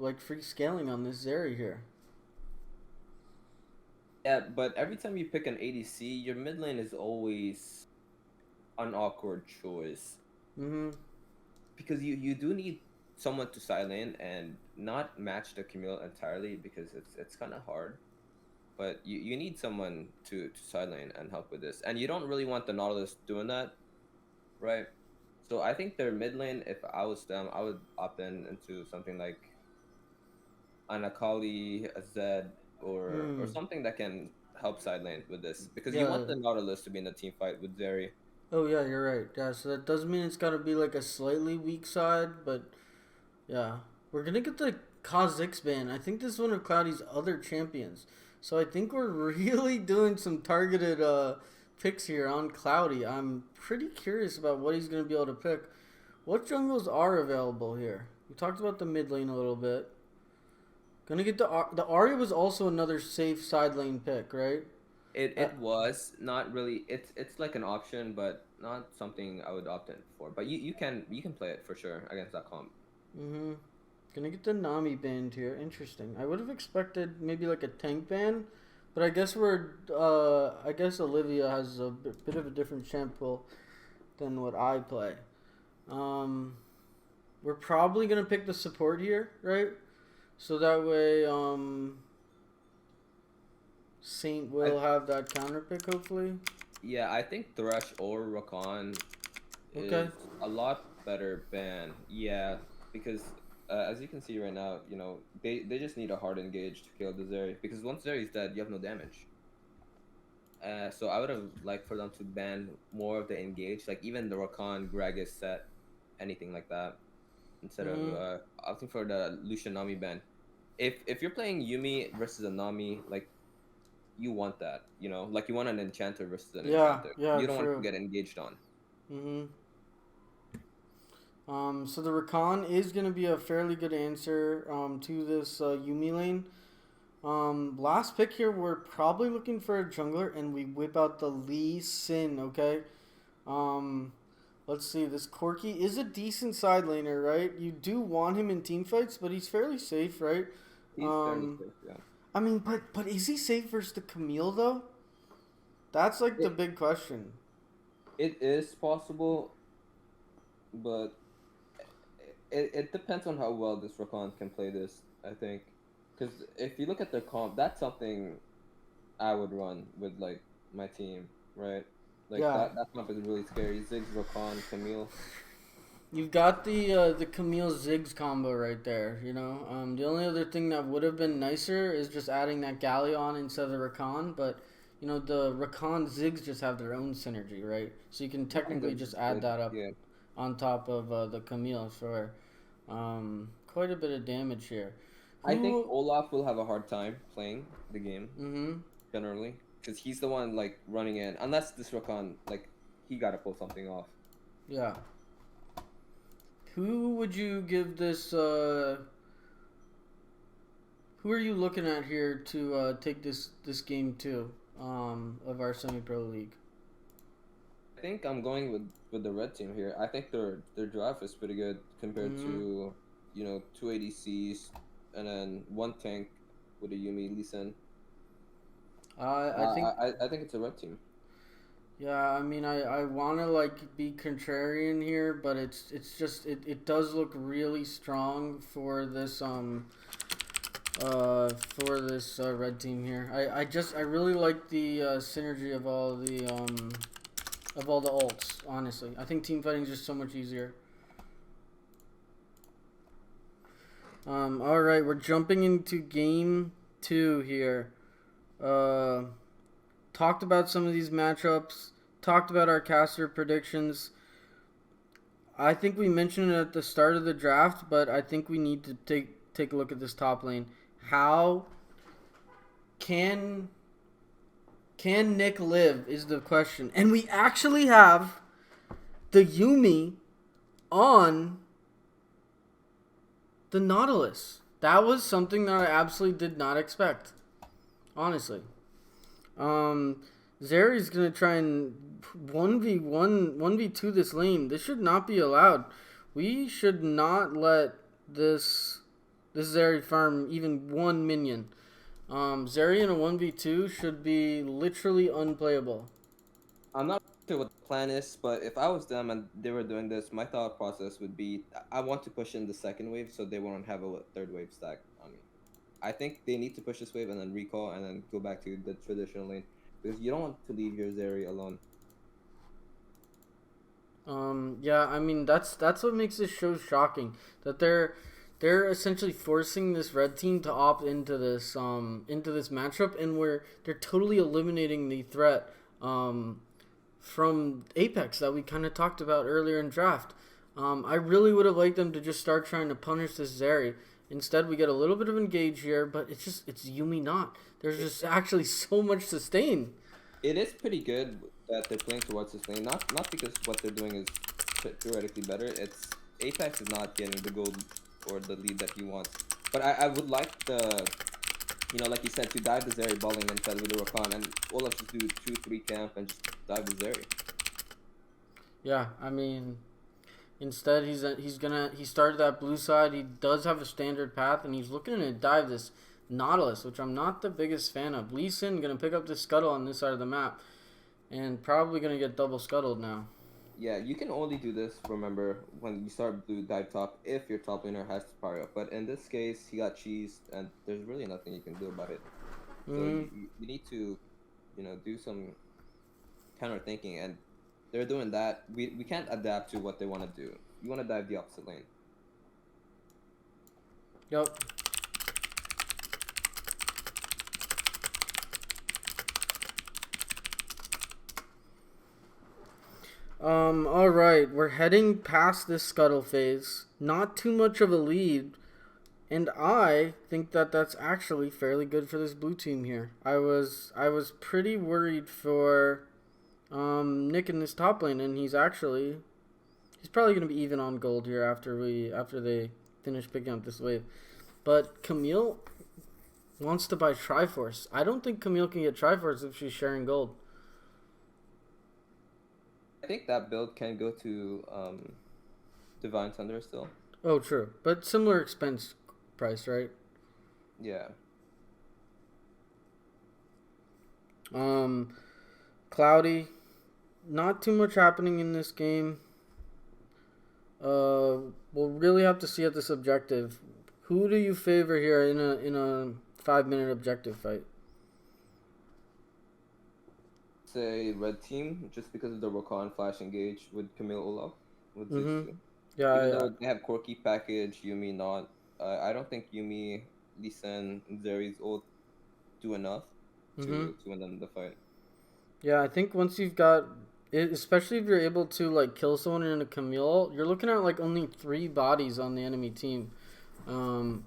like free scaling on this Zeri here. Yeah, but every time you pick an ADC, your mid lane is always an awkward choice. Mm-hmm. Because you do need someone to side lane and not match the Camille entirely because it's kind of hard. But you need someone to side lane and help with this. And you don't really want the Nautilus doing that, right? So I think their mid lane, if I was them, I would opt into something like an Akali, a Zed, or something that can help side lane with this. Because you want the Nautilus to be in a team fight with Zeri. Oh yeah, you're right. Yeah, so that doesn't mean it's got to be like a slightly weak side, but yeah, we're gonna get the Kha'Zix ban. I think this is one of Cloudy's other champions. So I think we're really doing some targeted picks here on Cloudy. I'm pretty curious about what he's gonna be able to pick. What jungles are available here? We talked about the mid lane a little bit. Gonna get the Arya was also another safe side lane pick, right? It was not really. It's like an option, but not something I would opt in for. But you can play it for sure against that comp. Mm-hmm. Gonna get the Nami banned here. Interesting. I would have expected maybe like a tank ban, but I guess I guess Olivia has a bit of a different champ pool than what I play. We're probably gonna pick the support here, right? So that way, Saint will have that counter pick hopefully. Yeah, I think Thresh or Rakan is a lot better ban. Yeah, because as you can see right now, they just need a hard engage to kill the Zeri. Because once Zeri's dead, you have no damage. So I would have liked for them to ban more of the engage, like even the Rakan, Gragas set, anything like that, instead of Mm, opting for the Lucian Nami ban. If you're playing Yumi versus a Nami, like you want that, like you want an enchanter versus an yeah, enchanter. yeah, You don't want to true. get engaged on. Mm-hmm. So the Rakan is going to be a fairly good answer to this Yumi lane. Last pick here, we're probably looking for a jungler, and we whip out the Lee Sin, okay? Um, let's see. This Corki is a decent side laner, right? You do want him in team fights, but he's fairly safe, right? He's fairly Um, safe, yeah. I mean, but is he safe versus the Camille though? That's like the It big question. it is possible, but it depends on how well this Rakan can play this. I think, because if you look at their comp, that's something I would run with like my team, right? Like Yeah, that comp is really scary. Ziggs, Rakan, Camille. you've got the Camille Ziggs combo right there. The only other thing that would have been nicer is just adding that Galleon instead of the Rakan, but the Rakan Ziggs just have their own synergy, right? So you can Rakan technically Ziggs just is add good. that up Yeah, on top of the Camille for quite a bit of damage here. I think Who? Olaf will have a hard time playing the game Mm-hmm. generally because he's the one like running in. Unless this Rakan like he got to pull something off. Yeah. Who would you give this? Who are you looking at here to take this game to of our semi pro league? I think I'm going with the red team here. I think their draft is pretty good compared Mm-hmm. to two ADCs and then one tank with a Yumi Lee Sin. I think I think it's a red team. yeah. I mean, I want to like be contrarian here, but it's just it does look really strong for this red team here. I really like the synergy of all the ults. Honestly, I think team fighting is just so much easier. All right, we're jumping into game two here. Uh, talked about some of these matchups. Talked about our caster predictions. I think we mentioned it at the start of the draft, but I think we need to take a look at this top lane. How can can Nick live is the question, and we actually have the Yumi on the Nautilus. That was something that I absolutely did not expect. Honestly. Um Zeri's gonna try and 1v2 this lane. This should not be allowed. We should not let this Zeri farm even one minion. Zeri in a 1v2 should be literally unplayable. I'm not sure what the plan is, but if I was them and they were doing this, my thought process would be I want to push in the second wave so they won't have a third wave stack on me. I think they need to push this wave and then recall and then go back to the traditional lane because you don't want to leave your Zeri alone. Yeah, I mean that's what makes this show shocking. That they're essentially forcing this red team to opt into this matchup, and where they're totally eliminating the threat from Apex that we kind of talked about earlier in draft. I really would have liked them to just start trying to punish this Zeri. Instead, we get a little bit of engage here, but it's Yumi not. There's It, just actually so much sustain. it is pretty good that they're playing towards this lane, not because what they're doing is theoretically better. It's Apex is not getting the gold or the lead that he wants. But I would like like you said, to dive the Zeri bowling instead with the Rakan, and Olaf just do 2-3 camp and just dive the Zeri. Yeah, I mean, instead, he started that blue side. He does have a standard path, and he's looking to dive this Nautilus, which I'm not the biggest fan of. Lee Sin gonna pick up this scuttle on this side of the map, and probably gonna get double scuttled now. Yeah, you can only do this, remember, when you start blue dive top if your top laner has to power up. But in this case, he got cheesed, and there's really nothing you can do about it. So Mm-hmm. you need to, do some counter thinking, and they're doing that. We can't adapt to what they want to do. You want to dive the opposite lane. Yep. All right, we're heading past this scuttle phase. Not too much of a lead, and I think that that's actually fairly good for this blue team here. I was pretty worried for Nick in this top lane, and he's probably gonna be even on gold here after they finish picking up this wave. But Camille wants to buy Triforce. I don't think Camille can get Triforce if she's sharing gold. I think that build can go to Divine Thunder still. Oh, true, but similar expense price, right? Yeah. Um, Cloudy, not too much happening in this game. We'll really have to see at this objective. Who do you favor here in a 5 minute objective fight? Say red team just because of the Rakan flash engage with Camille Olaf with Mm-hmm. Ziggs. Yeah, Even yeah. though they have Corki package, Yumi not. I don't think Yumi, Lee Sin, and Zeri's ult do enough Mm-hmm. to win them the fight. Yeah, I think once you've got it, especially if you're able to like kill someone in a Camille, you're looking at like only 3 bodies on the enemy team. Um,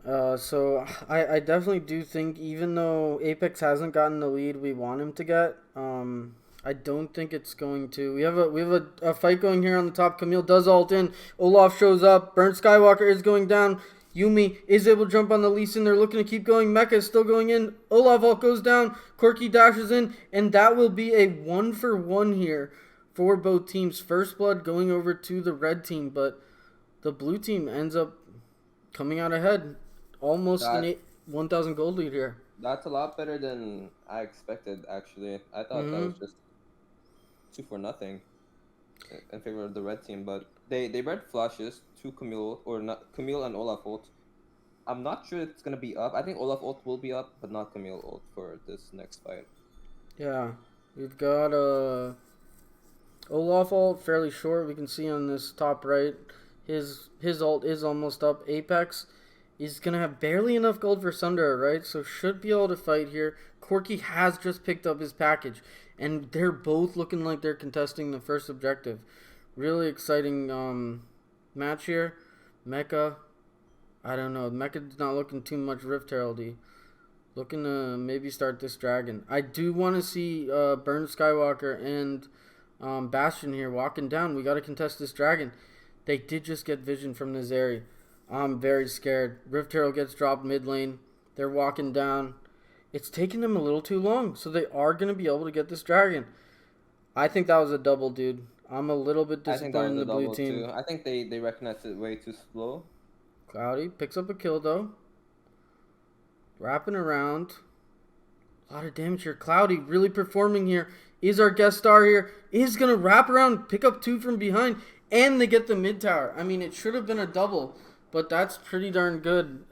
so I definitely do think even though Apex hasn't gotten the lead we want him to get, I don't think it's going to. We have a fight going here on the top. Camille does ult in. Olaf shows up. Burnt Skywalker is going down. Yumi is able to jump on the Lee Sin. They're looking to keep going. Mecha is still going in. Olaf ult goes down. Corki dashes in, and that will be a 1-for-1 here for both teams. First blood going over to the red team, but the blue team ends up coming out ahead. Almost That 1,000 gold lead here. that's a lot better than I expected. Actually, I thought that Mm-hmm. was just 2 for nothing in favor of the red team, but they red flashes to Camille or not Camille and Olaf ult. I'm not sure it's gonna be up. I think Olaf ult will be up, but not Camille ult for this next fight. Yeah, we've got Olaf ult fairly short. We can see on this top right, his ult is almost up. Apex is gonna have barely enough gold for Sunder, right? So should be able to fight here. Corki has just picked up his package, and they're both looking like they're contesting the first objective. Really exciting match here. Mecha, I don't know. Mecha's not looking too much Rift Heraldy. Looking to maybe start this dragon. I do want to see Burn Skywalker and Bastion here walking down. We got to contest this dragon. They did just get vision from the Zeri. I'm very scared. Rift Herald gets dropped mid lane. They're walking down. It's taking them a little too long, so they are going to be able to get this dragon. I think that was a double, dude. I'm a little bit I think that disappointed was in a the blue double team. too. I think they recognized it way too slow. Cloudy picks up a kill, though. Wrapping around. A lot of damage here. Cloudy really performing here. Is our guest star here. Is going to wrap around, pick up 2 from behind, and they get the mid tower. I mean, it should have been a double, but that's pretty darn good.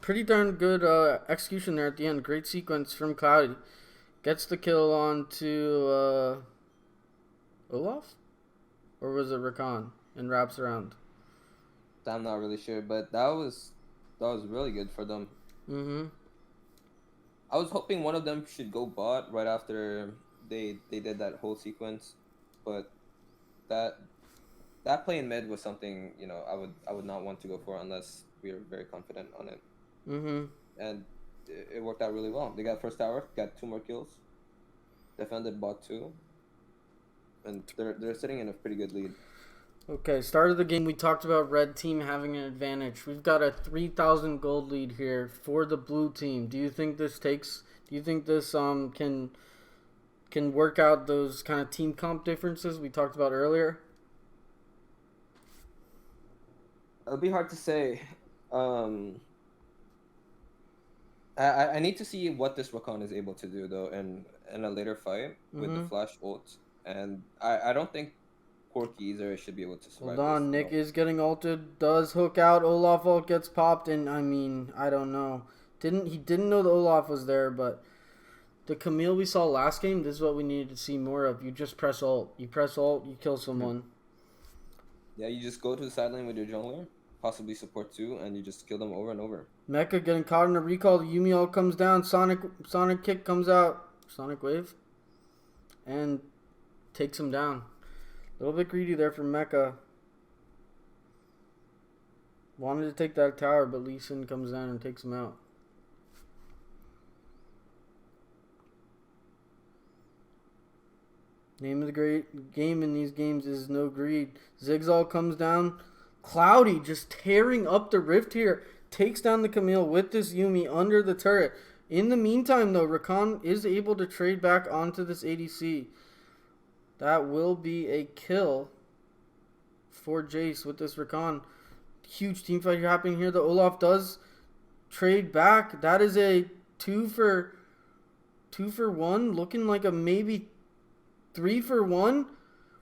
Pretty darn good execution there at the end. Great sequence from Cloudy. Gets the kill on to Olaf? Or was it Rakan? And wraps around. I'm not really sure, but that was really good for them. Mm-hmm. I was hoping one of them should go bot right after they did that whole sequence, but that that play in mid was something I would not want to go for unless we are very confident on it, Mm-hmm. and it worked out really well. They got first tower, got 2 more kills, defended bot 2, and they're sitting in a pretty good lead. Okay, start of the game, we talked about red team having an advantage. We've got a 3,000 gold lead here for the blue team. Do you think this can work out those kind of team comp differences we talked about earlier? It'll be hard to say. Um, I need to see what this Rakan is able to do though in a later fight with the Mm-hmm. flash ult, and I don't think Corki either should be able to survive Hold on, this. Nick is getting ulted, does hook out, Olaf ult gets popped, and I mean, I don't know. He didn't know the Olaf was there, but the Camille we saw last game, this is what we needed to see more of. You just press ult. You press ult, you kill someone. Yeah, you just go to the side lane with your jungler, possibly support 2, and you just kill them over and over. Mecha getting caught in a recall. The Yumi ult comes down. Sonic kick comes out. Sonic wave. And takes him down. A little bit greedy there for Mecha. Wanted to take that tower, but Lee Sin comes down and takes him out. Name of the great game in these games is no greed. Zigzag comes down. Cloudy just tearing up the rift here. Takes down the Camille with this Yuumi under the turret. In the meantime, though, Rakan is able to trade back onto this ADC. That will be a kill for Jace with this Rakan. Huge team fight happening here. The Olaf does trade back. That is a 2 for 1. Looking like a maybe 3 for 1.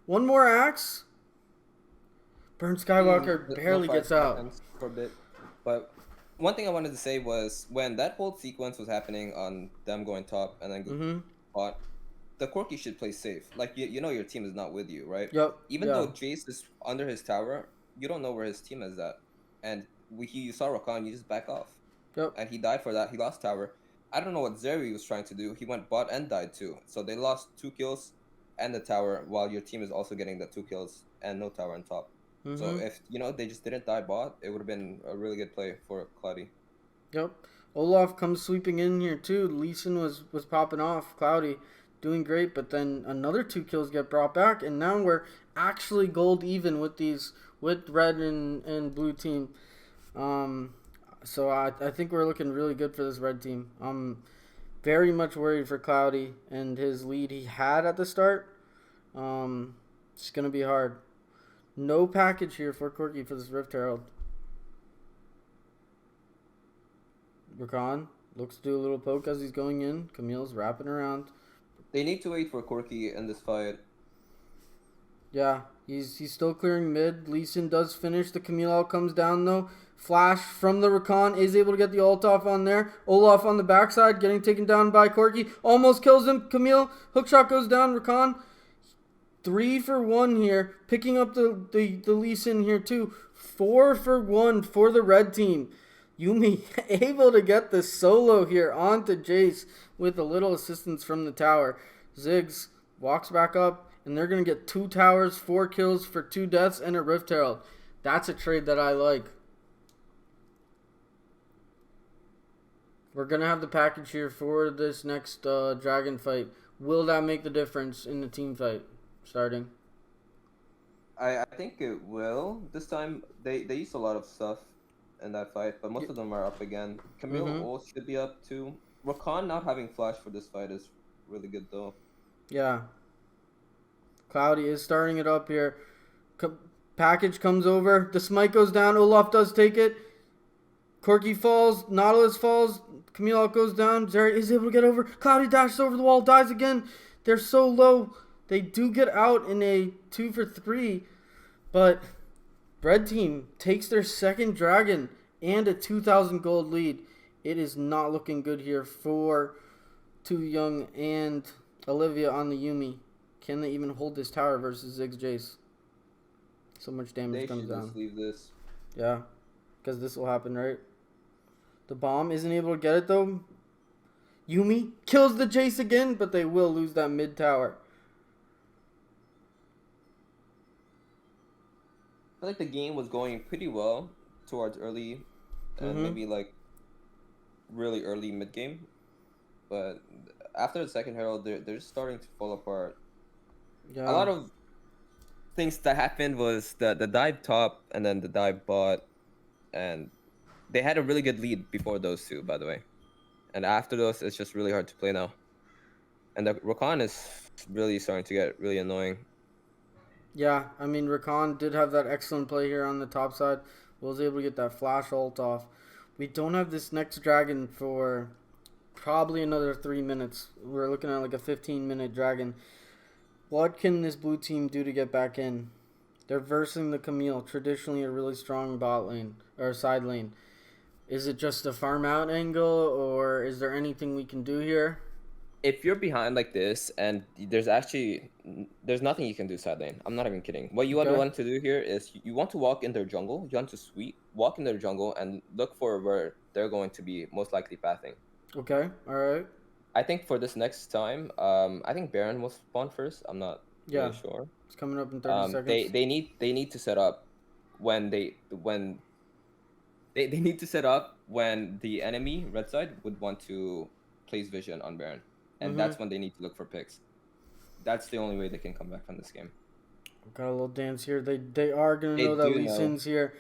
One more axe. Burn Skywalker barely gets out. For a bit. But one thing I wanted to say was when that whole sequence was happening on them going top and then bot, the Corki should play safe. Like, you know your team is not with you, right? Yep. Even though Jace is under his tower, you don't know where his team is at. And you saw Rakan, you just back off. Yep. And he died for that. He lost tower. I don't know what Zeri was trying to do. He went bot and died too. So they lost 2 kills and the tower while your team is also getting the 2 kills and no tower on top. So if, they just didn't die bot, it would have been a really good play for Cloudy. Yep. Olaf comes sweeping in here too. Lee Sin was popping off. Cloudy doing great, but then another 2 kills get brought back, and now we're actually gold even with red and blue team. So I think we're looking really good for this red team. I'm very much worried for Cloudy and his lead he had at the start. It's gonna be hard. No package here for Corki for this Rift Herald. Rakan looks to do a little poke as he's going in. Camille's wrapping around. They need to wait for Corki in this fight. Yeah, he's still clearing mid. Lee Sin does finish. The Camille ult comes down though. Flash from the Rakan is able to get the ult off on there. Olaf on the backside getting taken down by Corki. Almost kills him. Camille, hookshot goes down. Rakan 3 for 1 here. Picking up the Lee Sin here too. 4 for 1 for the red team. Yuumi able to get the solo here onto Jace with a little assistance from the tower. Ziggs walks back up, and they're going to get 2 towers, 4 kills for 2 deaths, and a Rift Herald. That's a trade that I like. We're going to have the package here for this next dragon fight. Will that make the difference in the team fight starting? I think it will. This time, they used a lot of stuff in that fight, but most of them are up again. Camille ult should be up too. Rakan not having flash for this fight is really good though. Yeah. Cloudy is starting it up here. Package comes over. The smite goes down. Olaf does take it. Corki falls. Nautilus falls. Camille ult goes down. Zeri is able to get over. Cloudy dashes over the wall. Dies again. They're so low. They do get out in a 2 for 3, but red team takes their second dragon and a 2,000 gold lead. It is not looking good here for Too Young and Olivia on the Yuumi. Can they even hold this tower versus Ziggs Jace? So much damage comes down. They should just leave this. Yeah, because this will happen, right? The bomb isn't able to get it though. Yuumi kills the Jace again, but they will lose that mid tower. I feel like the game was going pretty well towards early and maybe like really early mid game, but after the second herald, they're just starting to fall apart. Yeah. A lot of things that happened was the dive top and then the dive bot, and they had a really good lead before those two, by the way. And after those, it's just really hard to play now. And the Rakan is really starting to get really annoying. Yeah, I mean, Rakan did have that excellent play here on the top side. Was able to get that flash ult off. We don't have this next dragon for probably another 3 minutes. We're looking at like a 15-minute dragon. What can this blue team do to get back in? They're versing the Camille, traditionally a really strong bot lane, or side lane. Is it just a farm out angle, or is there anything we can do here? If you're behind like this and there's nothing you can do side lane. I'm not even kidding. What you want to do here is you want to walk in their jungle. You want to walk in their jungle and look for where they're going to be most likely pathing. Okay, all right. I think for this next time, I think Baron will spawn first. I'm not Yeah, sure. it's coming up in 30 They seconds. they need to set up when they need to set up when the enemy red side would want to place vision on Baron, and Mm-hmm. that's when they need to look for picks. That's the only way they can come back from this game. Got a little dance here. They are gonna They know that do Lee know. Sin's here.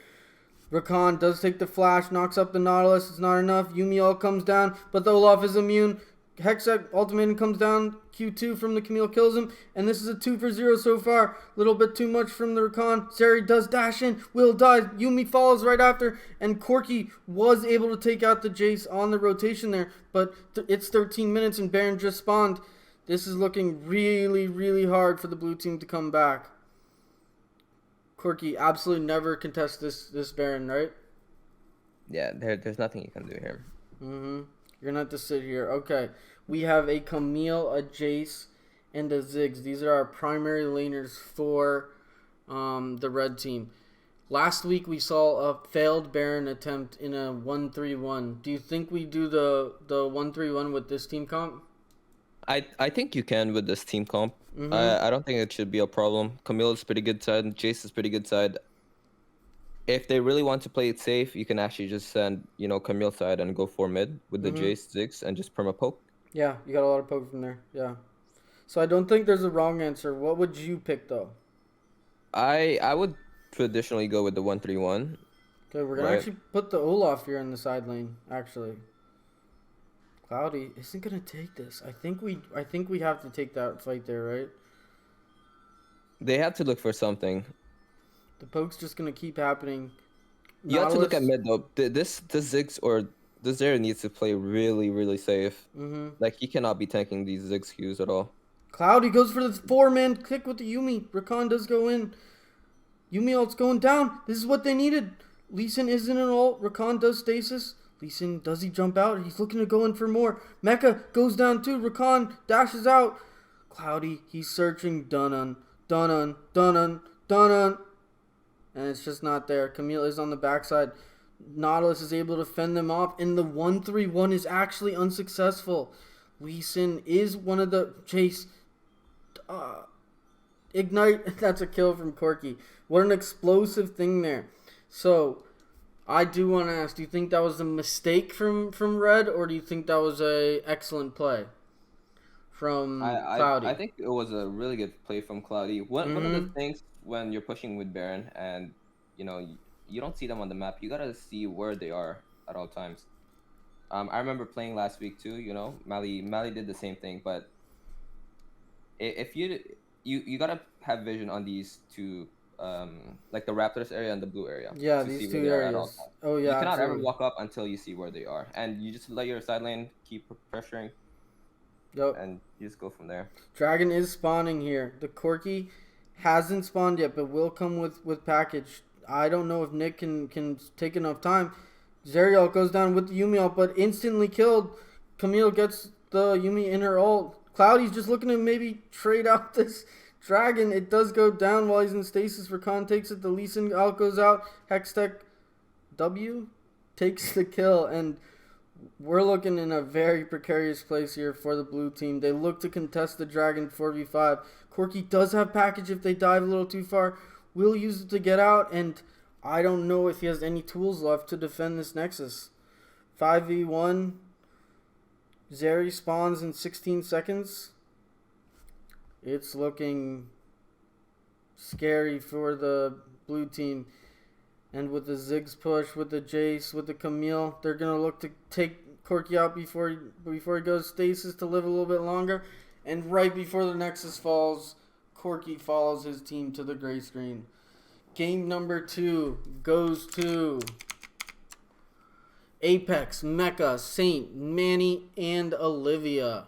Rakan does take the flash, knocks up the Nautilus. It's not enough. Yumiel comes down, but the Olaf is immune. Hextech ultimatum comes down. Q2 from the Camille kills him, and this is a 2 for 0 so far. A little bit too much from the Rakan. Zeri does dash in. Will dies. Yumi follows right after, and Corky was able to take out the Jace on the rotation there, but it's 13 minutes and Baron just spawned. This is looking really, really hard for the blue team to come back. Corky absolutely never contest this Baron, right? Yeah, there's nothing you can do here. Mm-hmm. You're gonna have to sit here. Okay. We have a Camille, a Jace, and a Ziggs. These are our primary laners for the red team. Last week we saw a failed Baron attempt in a 1-3-1. Do you think we do the 1-3-1 with this team comp? I think you can with this team comp. Mm-hmm. I don't think it should be a problem. Camille is pretty good side, and Jace is pretty good side. If they really want to play it safe, you can actually just send, Camille side and go for mid with the Mm-hmm. Jace, Ziggs, and just perma poke. Yeah, you got a lot of poke from there. Yeah. So I don't think there's a wrong answer. What would you pick though? I would traditionally go with the 1-3-1. Okay, we're gonna Right. actually put the Olaf here in the side lane. Actually, Cloudy isn't gonna take this. I think we have to take that fight there, right? They have to look for something. The poke's just gonna keep happening. You have to look at Nautilus. mid though. This Ziggs or the Zera needs to play really, really safe. Mm-hmm. Like he cannot be tanking these Ziggs Qs at all. Cloudy goes for the 4-man kick with the Yumi. Rakan does go in. Yumi ult's going down. This is what they needed. Lee Sin is in an ult. Rakan does stasis. Lee Sin, does he jump out? He's looking to go in for more. Mecha goes down too. Rakan dashes out. Cloudy, he's searching. Dun-un, dun-un, dun-un, dun-un. And it's just not there. Camille is on the backside. Nautilus is able to fend them off, and the 1-3-1 is actually unsuccessful. Lee Sin is one of the Chase. Ignite, that's a kill from Corky. What an explosive thing there. So, I do want to ask, do you think that was a mistake from Red, or do you think that was a excellent play from Cloudy? I think it was a really good play from Cloudy. One of the things when you're pushing with Baron and you don't see them on the map, you gotta see where they are at all times. I remember playing last week too. Mali did the same thing, but if you gotta have vision on these two, like the Raptors area and the blue area, Yeah, to see these where two they are at all areas. times. Oh, yeah, You cannot ever absolutely. walk up until you see where they are, and you just let your side lane keep pressuring, Yep. and you just go from there. Dragon is spawning here. The Corky hasn't spawned yet, but will come with package. I don't know if Nick can take enough time. Zerial goes down with the Yumi ult, but instantly killed. Camille gets the Yumi in her ult. Cloudy's just looking to maybe trade out this Dragon. It does go down while he's in stasis. Rakan takes it. The Lee Sin ult goes out. Hextech W takes the kill, and we're looking in a very precarious place here for the blue team. They look to contest the Dragon 4v5. Corky does have package if they dive a little too far. Will use it to get out, and I don't know if he has any tools left to defend this Nexus. 5v1. Zeri spawns in 16 seconds. It's looking scary for the blue team. And with the Ziggs push, with the Jace, with the Camille, they're going to look to take Corky out before he goes stasis to live a little bit longer. And right before the Nexus falls, Corky follows his team to the gray screen. Game number 2 goes to Apex, Mecha, Saint, Manny, and Olivia.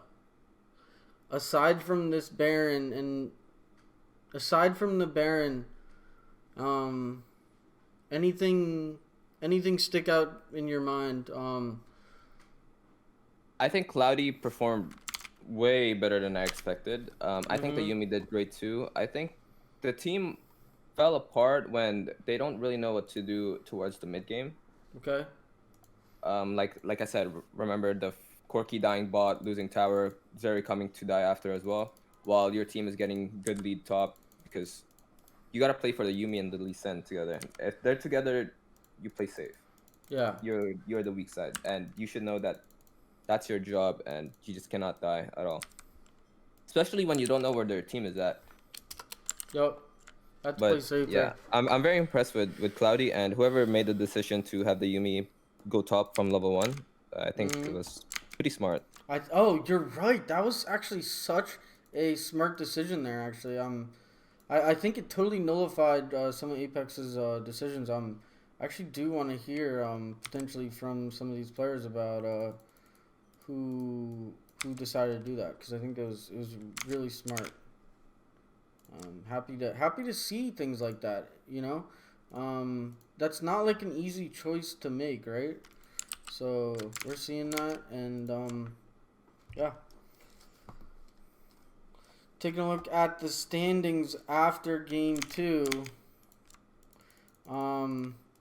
Aside from this Baron, and aside from the Baron, anything stick out in your mind? I think Cloudy performed way better than I expected. I think the Mm-hmm. Yumi did great too. I think the team fell apart when they don't really know what to do towards the mid game. Okay. Like I said, remember the Corky dying bot, losing tower, Zeri coming to die after as well. while your team is getting good lead top because you gotta play for the Yumi and the Lee Sin together. If they're together, you play safe. Yeah. You're the weak side, and you should know that that's your job, and you just cannot die at all. Especially when you don't know where their team is at. Yup. Have to play But safe yeah, there. I'm very impressed with Cloudy and whoever made the decision to have the Yumi go top from level one. I think it Mm-hmm. was pretty smart. Oh, you're right. That was actually such a smart decision there. Actually, I think it totally nullified some of Apex's decisions. I actually do want to hear potentially from some of these players about who decided to do that because I think it was really smart. Happy to see things like that. That's not like an easy choice to make, right? So we're seeing that, and yeah. Taking a look at the standings after game two,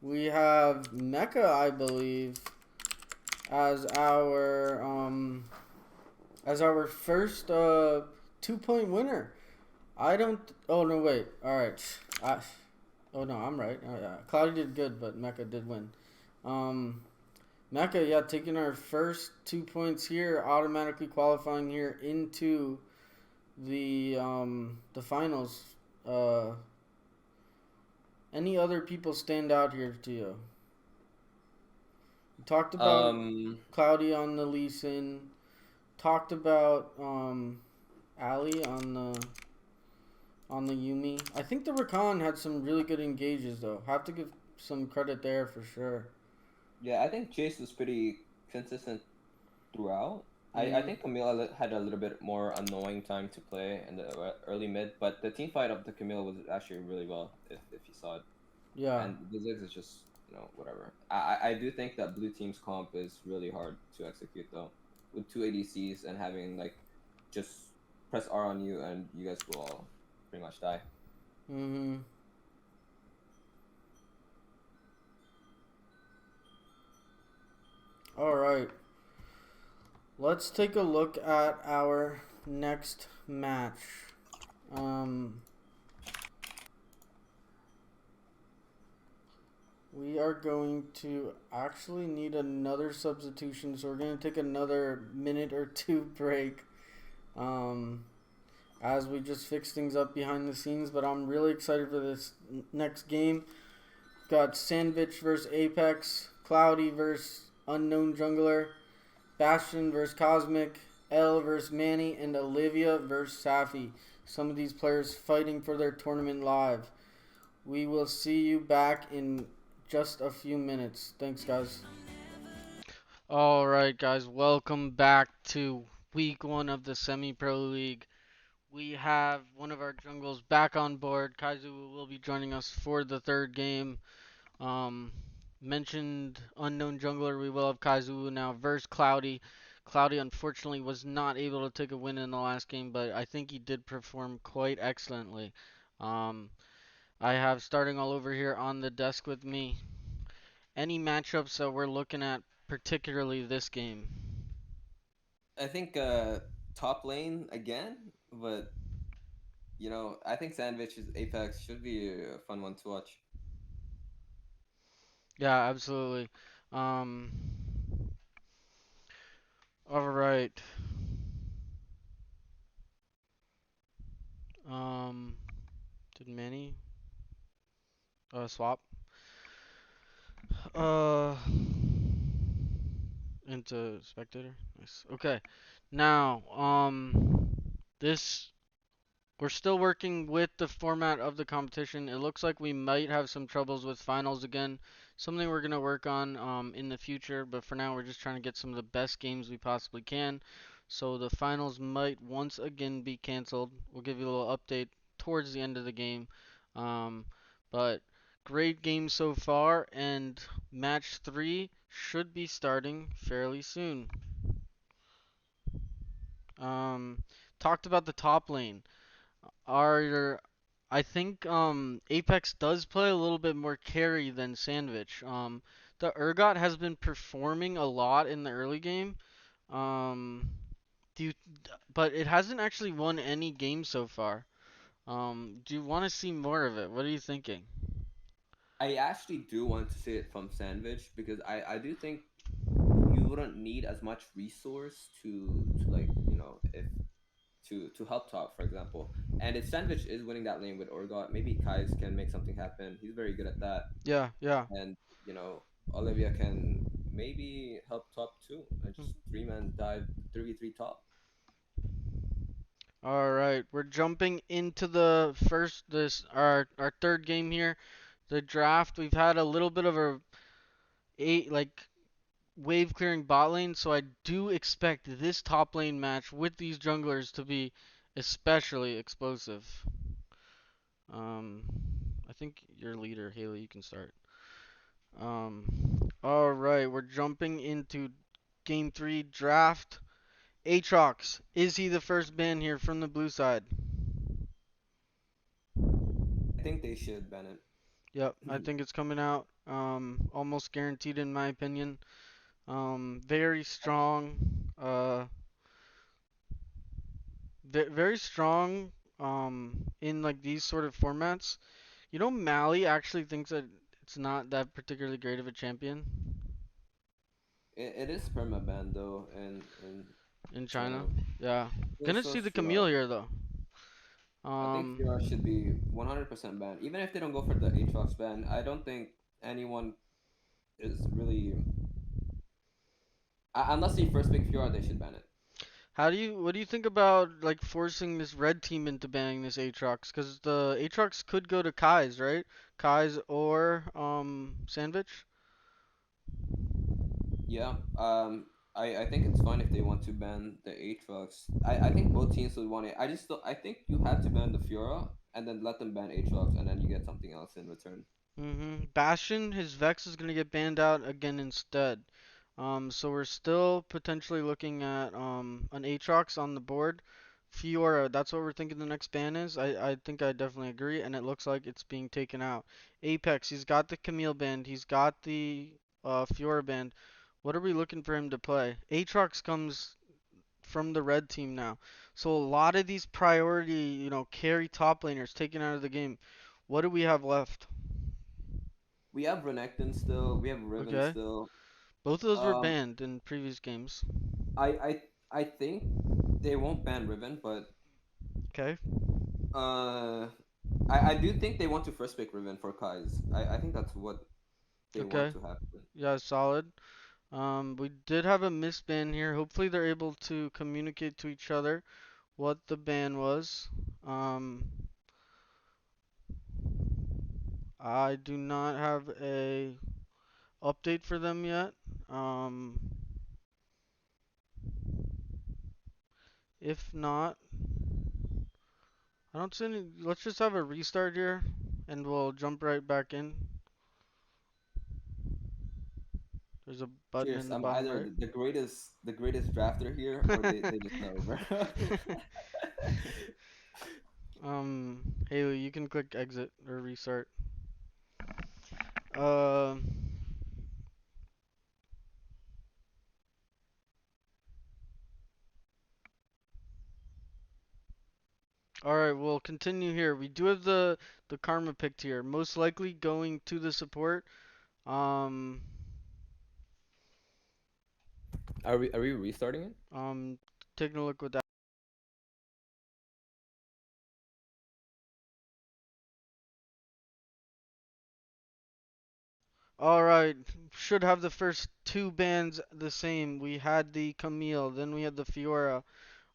we have Mecca, I believe, as our first 2 point winner. I don't. Oh no, wait. All right. Oh no, I'm right. Oh yeah, Cloudy did good, but Mecca did win. Um, Mecca, yeah, taking our first 2 points here, automatically qualifying here into the finals. Uh, any other people stand out here to you? We talked about Um, Cloudy on the Lee Sin. Talked about Ali on the Yumi. I think the Rakan had some really good engages though. Have to give some credit there for sure. yeah, I think Chase was pretty consistent throughout. I Mm, think Camille had a little bit more annoying time to play in the early mid, but the team fight up to Camille was actually really well if you saw it. yeah. And the Ziggs is just whatever. I do think that blue team's comp is really hard to execute though, with two ADCs and having like just press R on you and you guys will all pretty much die. Mhm. All right. Let's take a look at our next match. Um, we are going to actually need another substitution, so we're going to take another minute or two break um, as we just fix things up behind the scenes. But I'm really excited for this next game. Got Sandwich versus Apex, Cloudy versus Unknown Jungler, Bastion versus Cosmic, L versus Manny, and Olivia versus Safi. Some of these players fighting for their tournament live. We will see you back in just a few minutes. Thanks, guys. All right, guys, welcome back to week one of the Semi Pro League. We have one of our jungles back on board. Kaizu will be joining us for the third game. Um, Mentioned unknown jungler. We will have Kaizu now versus Cloudy. Cloudy unfortunately was not able to take a win in the last game, but I think he did perform quite excellently. Um, I have starting all over here on the desk with me. Any matchups that we're looking at, particularly this game? I think top lane again, but I think Sandwich's Apex should be a fun one to watch. Yeah, absolutely. Um, all right. Um, did Manny swap? Uh, into spectator. Nice. Okay. Now, this we're still working with the format of the competition. It looks like we might have some troubles with finals again. Something we're gonna work on in the future, but for now we're just trying to get some of the best games we possibly can. So the finals might once again be canceled. We'll give you a little update towards the end of the game. Um, but great game so far, and match three should be starting fairly soon. Um, Talked about the top lane. Are I think Apex does play a little bit more carry than Sandwich. The Urgot has been performing a lot in the early game. Um, Do you, but it hasn't actually won any games so far. Do you want to see more of it? What are you thinking? I actually do want to see it from Sandwich because I do think you wouldn't need as much resource to like if to help top, for example. And if Sandwich is winning that lane with Orgot, maybe Kais can make something happen. He's very good at that. Yeah, yeah. And Olivia can maybe help top too, and just three-man dive 3v3 top. All right, we're jumping into the first this our third game here, the draft. We've had a little bit of a eight like wave clearing bot lane, so I do expect this top lane match with these junglers to be especially explosive. Um, I think your leader, Haley, you can start. All right, we're jumping into game three draft. Aatrox, is he the first ban here from the blue side? I think they should ban Yep, I it. think it's coming out. Almost guaranteed in my opinion. Very strong. Very strong. In like these sort of formats. You know, Mally actually thinks that it's not that particularly great of a champion It is permaban though in in China. China. Yeah, So gonna so see is the Fiora. Camille here though. I think Fiora should Um, be 100% banned. Even if they don't go for the Aatrox ban, I don't think anyone is really unless they first pick Fiora, they should ban it. what do you think about like forcing this red team into banning this Aatrox? Because the Aatrox could go to Kai's, right? Kai's or Sandwich. Yeah. I think it's fine if they want to ban the Aatrox. I think both teams would want it. I think you have to ban the Fiora and then let them ban Aatrox and then you get something else in return. Bastion, his Vex is gonna get banned out again instead. So we're still potentially looking at an Aatrox on the board. Fiora, that's what we're thinking the next ban is. I think I definitely agree, and it looks like it's being taken out. Apex, he's got the Camille band, he's got the Fiora band. What are we looking for him to play? Aatrox comes from the red team now. So a lot of these priority, carry top laners taken out of the game. What do we have left? We have Renekton still. We have Riven Okay. still. Both of those were Um, banned in previous games. I I I think they won't ban Riven, but Okay. uh, I do think they want to first pick Riven for Kai's. I think that's what they want Okay. to happen. Yeah, solid. We did have a miss ban here. Hopefully they're able to communicate to each other what the ban was. Um, I do not have a update for them yet. Um, if not, I don't see any. Let's just have a restart here, and we'll jump right back in. There's a button Cheers. in the I'm bottom either right. the greatest drafter here, or they just know, bro. Haley, you can click exit or restart. Um, all right, we'll continue here. We do have the karma picked here, most likely going to the support. Um, Are we restarting it? um, taking a look with that. All right, should have the first two bands the same. We had the Camille, then we had the Fiora.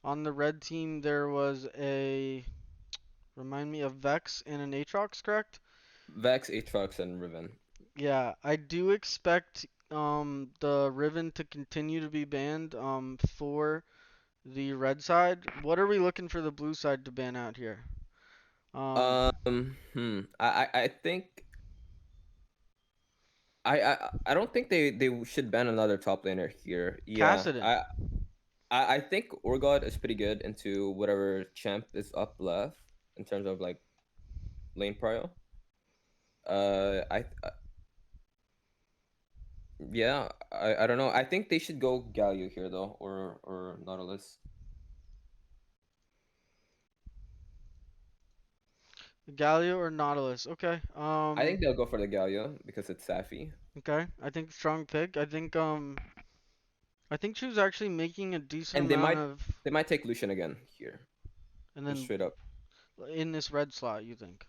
On the red team, there was a remind me of Vex and an Aatrox, correct? Vex, Aatrox, and Riven. Yeah, I do expect the Riven to continue to be banned for the red side. What are we looking for the blue side to ban out here? I think I don't think they should ban another top laner here. Yeah, Kassadin. I think Orgod is pretty good into whatever champ is up left in terms of like lane prio. I Yeah, I don't know. I think they should go Galio here though, or Nautilus. Galio or Nautilus? Okay. I think they'll go for the Galio because it's Safi, Okay. I think strong pick. I think she was actually making a decent and amount of, they might take Lucian again here, and just then straight up. in this red slot, you think?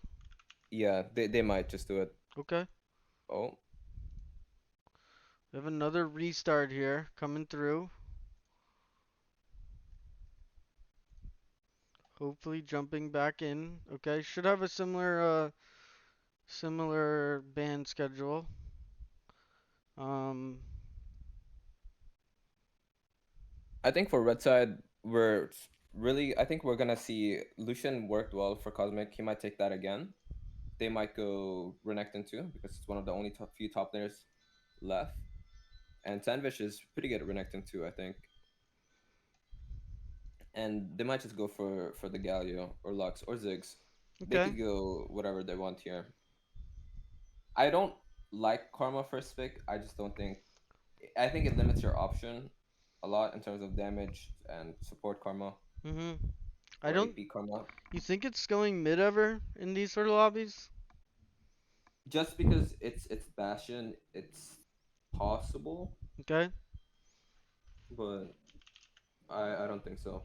Yeah, they might just do it. Okay. Oh, We have another restart here coming through. Hopefully jumping back in. Okay. Should have a similar band schedule. Um, I think for red side really. I think we're gonna see Lucian worked well for Cosmic. He might take that again. They might go Renekton too because it's one of the only few top players left. And Sandwich is pretty good at Renekton too, I think. And they might just go for the Galio or Lux or Ziggs. They okay. could go whatever they want here. I don't like Karma first pick. I just don't think. I think it limits your option a lot in terms of damage and support Karma Mhm. I or don't. AP Karma. You think it's going mid ever in these sort of lobbies? Just because it's Bastion, it's possible, Okay. but I don't think so.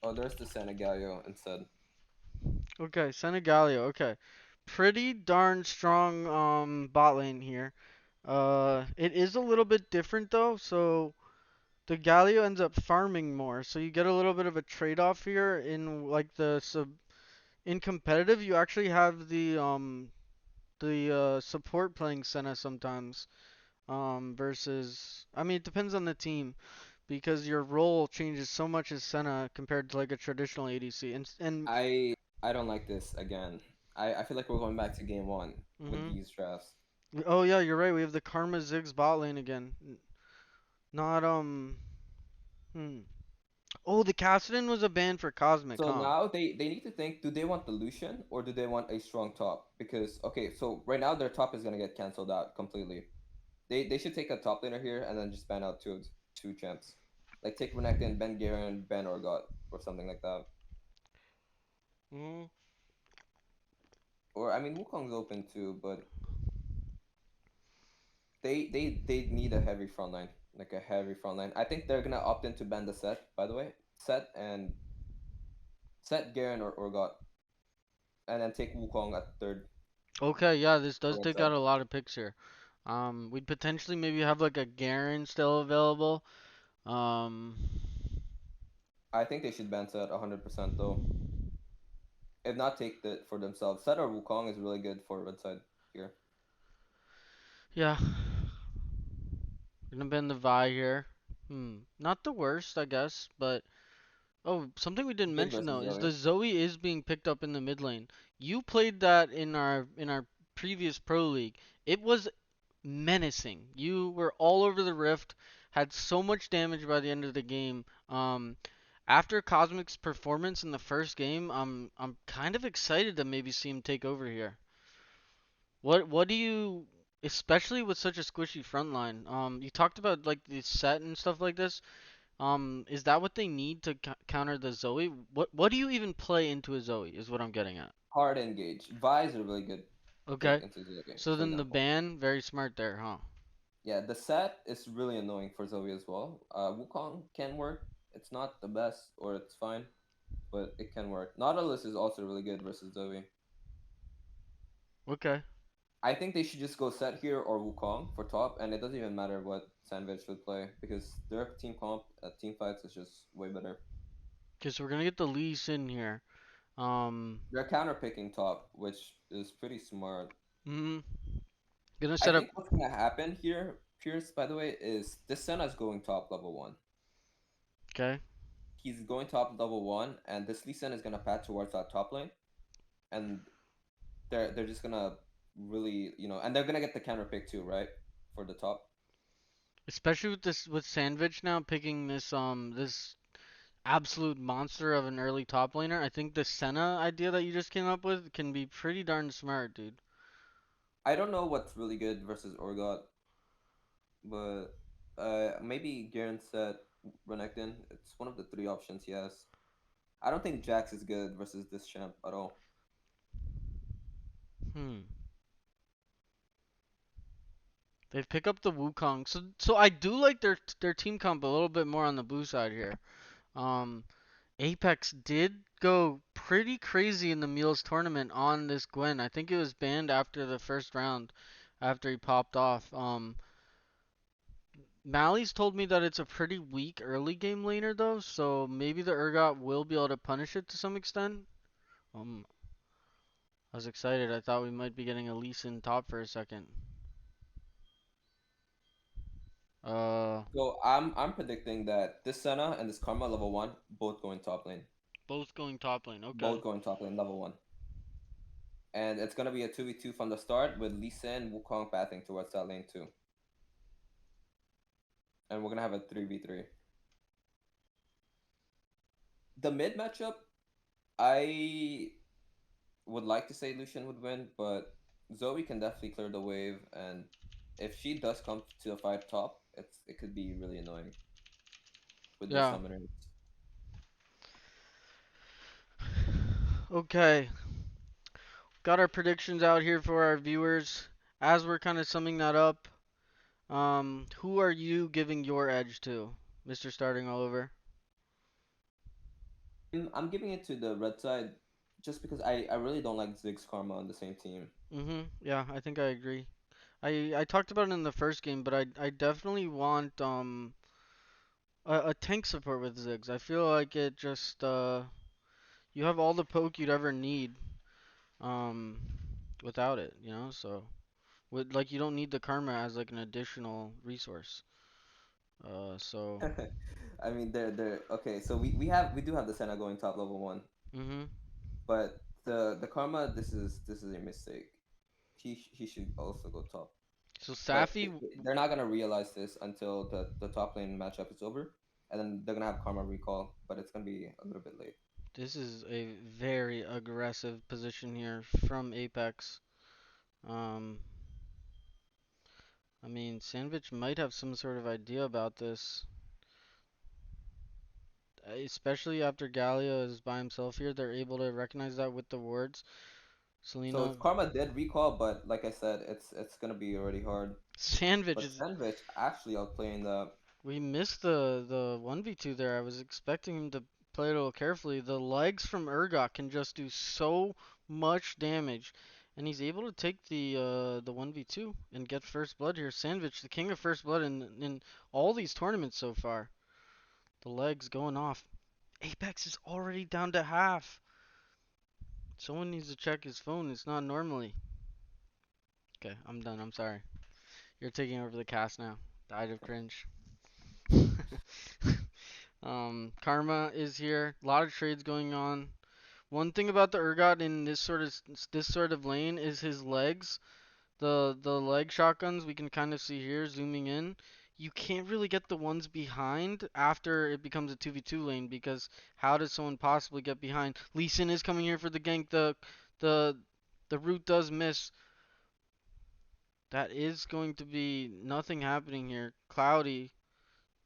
Oh, there's the Senegalio instead. Okay. Senegalio. Okay. Pretty darn strong bot lane here. It is a little bit different though. So the Galio ends up farming more, so you get a little bit of a trade-off here in like the sub in competitive. You actually have the support playing Senna sometimes. Versus, I mean, it depends on the team because your role changes so much as Senna compared to like a traditional ADC. And I don't like this again. I feel like we're going back to game one with mhm. these drafts. Oh yeah, you're right. We have the Karma Ziggs bot lane again. Not hmm. Oh, the Kassadin was a ban for Cosmic, So huh? now they need to think, do they want the Lucian or do they want a strong top? Because okay, so right now their top is gonna get cancelled out completely. They should take a top laner here and then just ban out two champs. Like take Renekton, Ben Garen, Ben Orgot, or something like that. Mm, Or I mean Wukong's open too, but they need a heavy front line. Like a heavy front line. I think they're gonna opt in to ban the set, by the way. Set Garen or Orgot. And then take Wukong at third okay, yeah, this does for red take out side. a lot of picks here. We'd potentially maybe have like a Garen still available. Um, I think they should ban Set 100% though. If not, take that for themselves. Set or Wukong is really good for red side here. yeah, gonna bend the Vi here. Not the worst, I guess, but oh, something we didn't Good mention versus though is Zoe. the Zoe is being picked up in the mid lane. You played that in our previous pro league. It was menacing. You were all over the rift, had so much damage by the end of the game. After Cosmic's performance in the first game, I'm kind of excited to maybe see him take over here. What do you, especially with such a squishy front line? You talked about like the set and stuff like this. Is that what they need to counter the Zoe? What do you even play into a Zoe? Is what I'm getting at. Hard engage. Vi is a really good pick Okay, into Zoe, so for then the example. ban, very smart there, huh? Yeah, the set is really annoying for Zoe as well. Wukong can work. It's not the best, or it's fine, but it can work. Nautilus is also really good versus Zoe. Okay. I think they should just go set here or Wukong for top, and it doesn't even matter what Sandwich would play because their team comp at team fights is just way better. Okay, so we're gonna get the Lee Sin here. Um, They're counter picking top, which is pretty smart. mm, gonna I set up. think what's gonna happen here, Pierce, by the way, is this Senna's going top level one. Okay. He's going top level one, and this Lee Sin is gonna patch towards that top lane, and they're just gonna really, and they're gonna get the counter pick too, right? For the top. Especially with this with Sandwich now picking this absolute monster of an early top laner. I think the Senna idea that you just came up with can be pretty darn smart, dude. I don't know what's really good versus Orgot, but maybe Garen said Renekton. It's one of the three options he has. I don't think Jax is good versus this champ at all. Hmm. They pick up the Wukong. So I do like their team comp a little bit more on the blue side here. Um, Apex did go pretty crazy in the Meals tournament on this Gwen. I think it was banned after the first round, after he popped off. Mally's told me that it's a pretty weak early game laner though, so maybe the Urgot will be able to punish it to some extent. Um, I was excited. I thought we might be getting a Lee Sin top for a second. Uh, So I'm predicting that this Senna and this Karma level 1 both going top lane. both going top lane. Okay. Both going top lane level 1. And it's gonna be a 2v2 from the start with Lee Sin, Wukong pathing towards that lane too. And we're gonna have a 3v3. The mid matchup, I would like to say Lucian would win, but Zoe can definitely clear the wave, and if she does come to the fight top, it could be really annoying with the Yeah. summoners. Okay. Got our predictions out here for our viewers. As we're kind of summing that up, who are you giving your edge to, Mr. Starting All Over? I'm giving it to the red side just because I really don't like Ziggs Karma on the same team. Yeah, I think I agree. I talked about it in the first game, but I definitely want a tank support with Ziggs. I feel like it just you have all the poke you'd ever need um without it, you know? So with like you don't need the karma as like an additional resource. So I mean, they're okay. So we do have the Senna going top level 1, mhm. but the Karma, this is a mistake. He should also go top. So But Safi, they're not gonna realize this until the top lane matchup is over, and then they're gonna have Karma recall, but it's gonna be a little bit late. this is a very aggressive position here from Apex. Um, I mean, Sandwich might have some sort of idea about this, especially after Galio is by himself here. They're able to recognize that with the wards. So Selena, Karma did recall, but like I said, it's gonna be already hard. Sandwich But is. Sandwich actually outplaying the. We missed the 1v2 there. I was expecting him to play a little carefully. The legs from Urgot can just do so much damage. And he's able to take the 1v2 and get first blood here. Sandwich, the king of first blood in all these tournaments so far. The legs going off. Apex is already down to half. Someone needs to check his phone. It's not normally. Okay, I'm done. I'm sorry. You're taking over the cast now. Died of cringe. Karma is here. A lot of trades going on. One thing about the Urgot in this sort of lane is his legs. The leg shotguns we can kind of see here zooming in. You can't really get the ones behind after it becomes a 2v2 lane because how does someone possibly get behind? Lee Sin is coming here for the gank. The the root does miss. That is going to be nothing happening here. Cloudy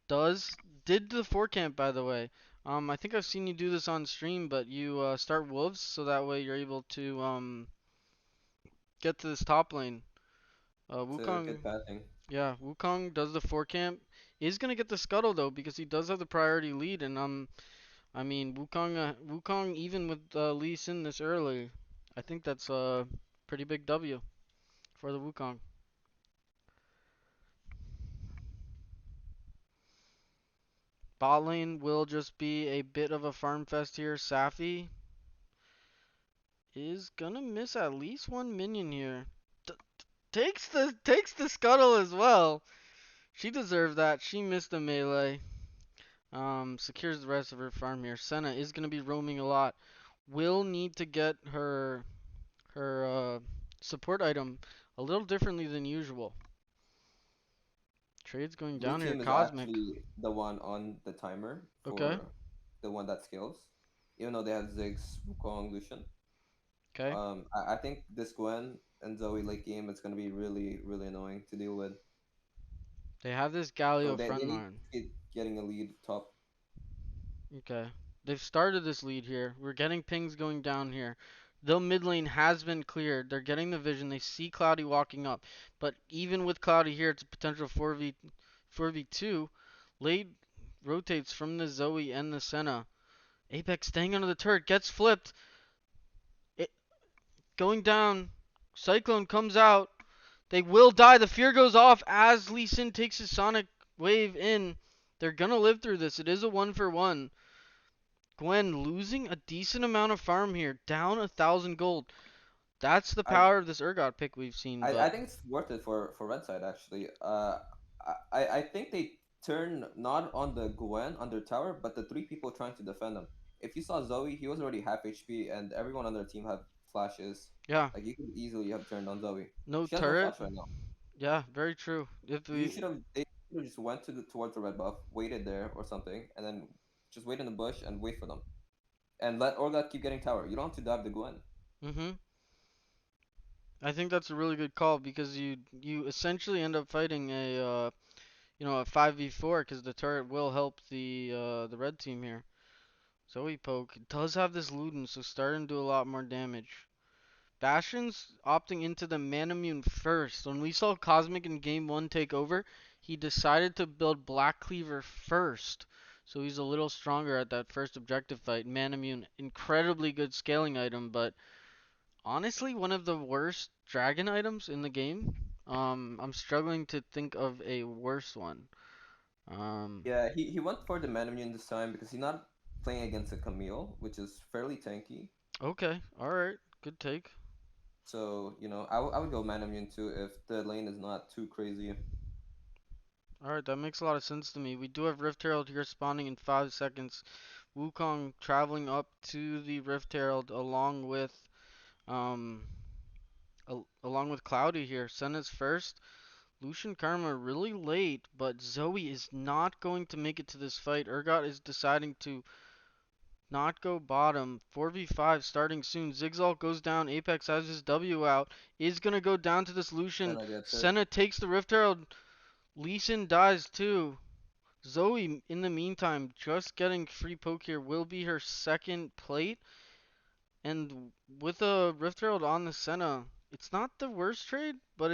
does did the four camp by the way. I think I've seen you do this on stream, but you start wolves so that way you're able to get to this top lane. It's a Wukong, good pathing. yeah, Wukong does the four camp. Is gonna get the scuttle though because he does have the priority lead, and I mean Wukong even with Lee Sin this early, I think that's a pretty big W for the Wukong. Bot lane will just be a bit of a farm fest here. Safi is gonna miss at least one minion here. T- takes the scuttle as well. She deserved that. She missed the melee. Secures the rest of her farm here. Senna is gonna be roaming a lot. Will need to get her support item a little differently than usual. Trade's going Blue down here. team is Cosmic. actually the one on the timer Okay. for the one that skills, even though they have Ziggs, Wukong, Lucian. Okay. I think this Gwen and Zoe late game is gonna be really really annoying to deal with. They have this So Galio they front need line. to get getting a lead top. Okay. They've started this lead here. We're getting pings going down here. Though mid lane has been cleared, they're getting the vision. They see Cloudy walking up. But even with Cloudy here, it's a potential 4v2. Late rotates from the Zoe and the Senna. Apex staying under the turret, gets flipped. It, going down. Cyclone comes out. They will die. The fear goes off as Lee Sin takes his Sonic Wave in. They're gonna live through this. It is a 1-for-1. Gwen losing a decent amount of farm here, down 1,000 gold. That's the I power of this Urgot pick we've seen, I but think it's worth it for red side actually. I think they turn not on the Gwen under tower, but the three people trying to defend him. If you saw Zoe, he was already half HP, and everyone on their team had flashes. yeah, Like you could easily have turned on Zoe. no She has no turret. flash right now. Yeah, very true. If You we, should have they should have just went towards the red buff, waited there or something, and then just wait in the bush and wait for them, and let Orgat keep getting tower. You don't have to dive the Gwen. mhm, I think that's a really good call because you essentially end up fighting a 5v4 because the turret will help the red team here. Zoe poke does have this Luden, so starting to do a lot more damage. Bastion's opting into the Manamune first. When we saw Cosmic in game 1 take over, he decided to build Black Cleaver first. So he's a little stronger at that first objective fight. Manamune, incredibly good scaling item, but honestly, one of the worst dragon items in the game. I'm struggling to think of a worse one. Um, Yeah, he went for the Manamune this time because he's not playing against a Camille, which is fairly tanky. okay, alright, good take. So, I would go Manamune too if the lane is not too crazy. Alright, that makes a lot of sense to me. We do have Rift Herald here spawning in 5 seconds. Wukong traveling up to the Rift Herald um along with Cloudy here. Senna's first. Lucian Karma really late, but Zoe is not going to make it to this fight. Urgot is deciding to not go bottom. 4v5 starting soon. Zigzag goes down. Apex has his W out. Is gonna go down to this Lucian. Senna gets it. Senna takes the Rift Herald. Lee Sin dies too. Zoe, in the meantime, just getting free poke here will be her second plate. And with a Rift Herald on the Senna, it's not the worst trade, but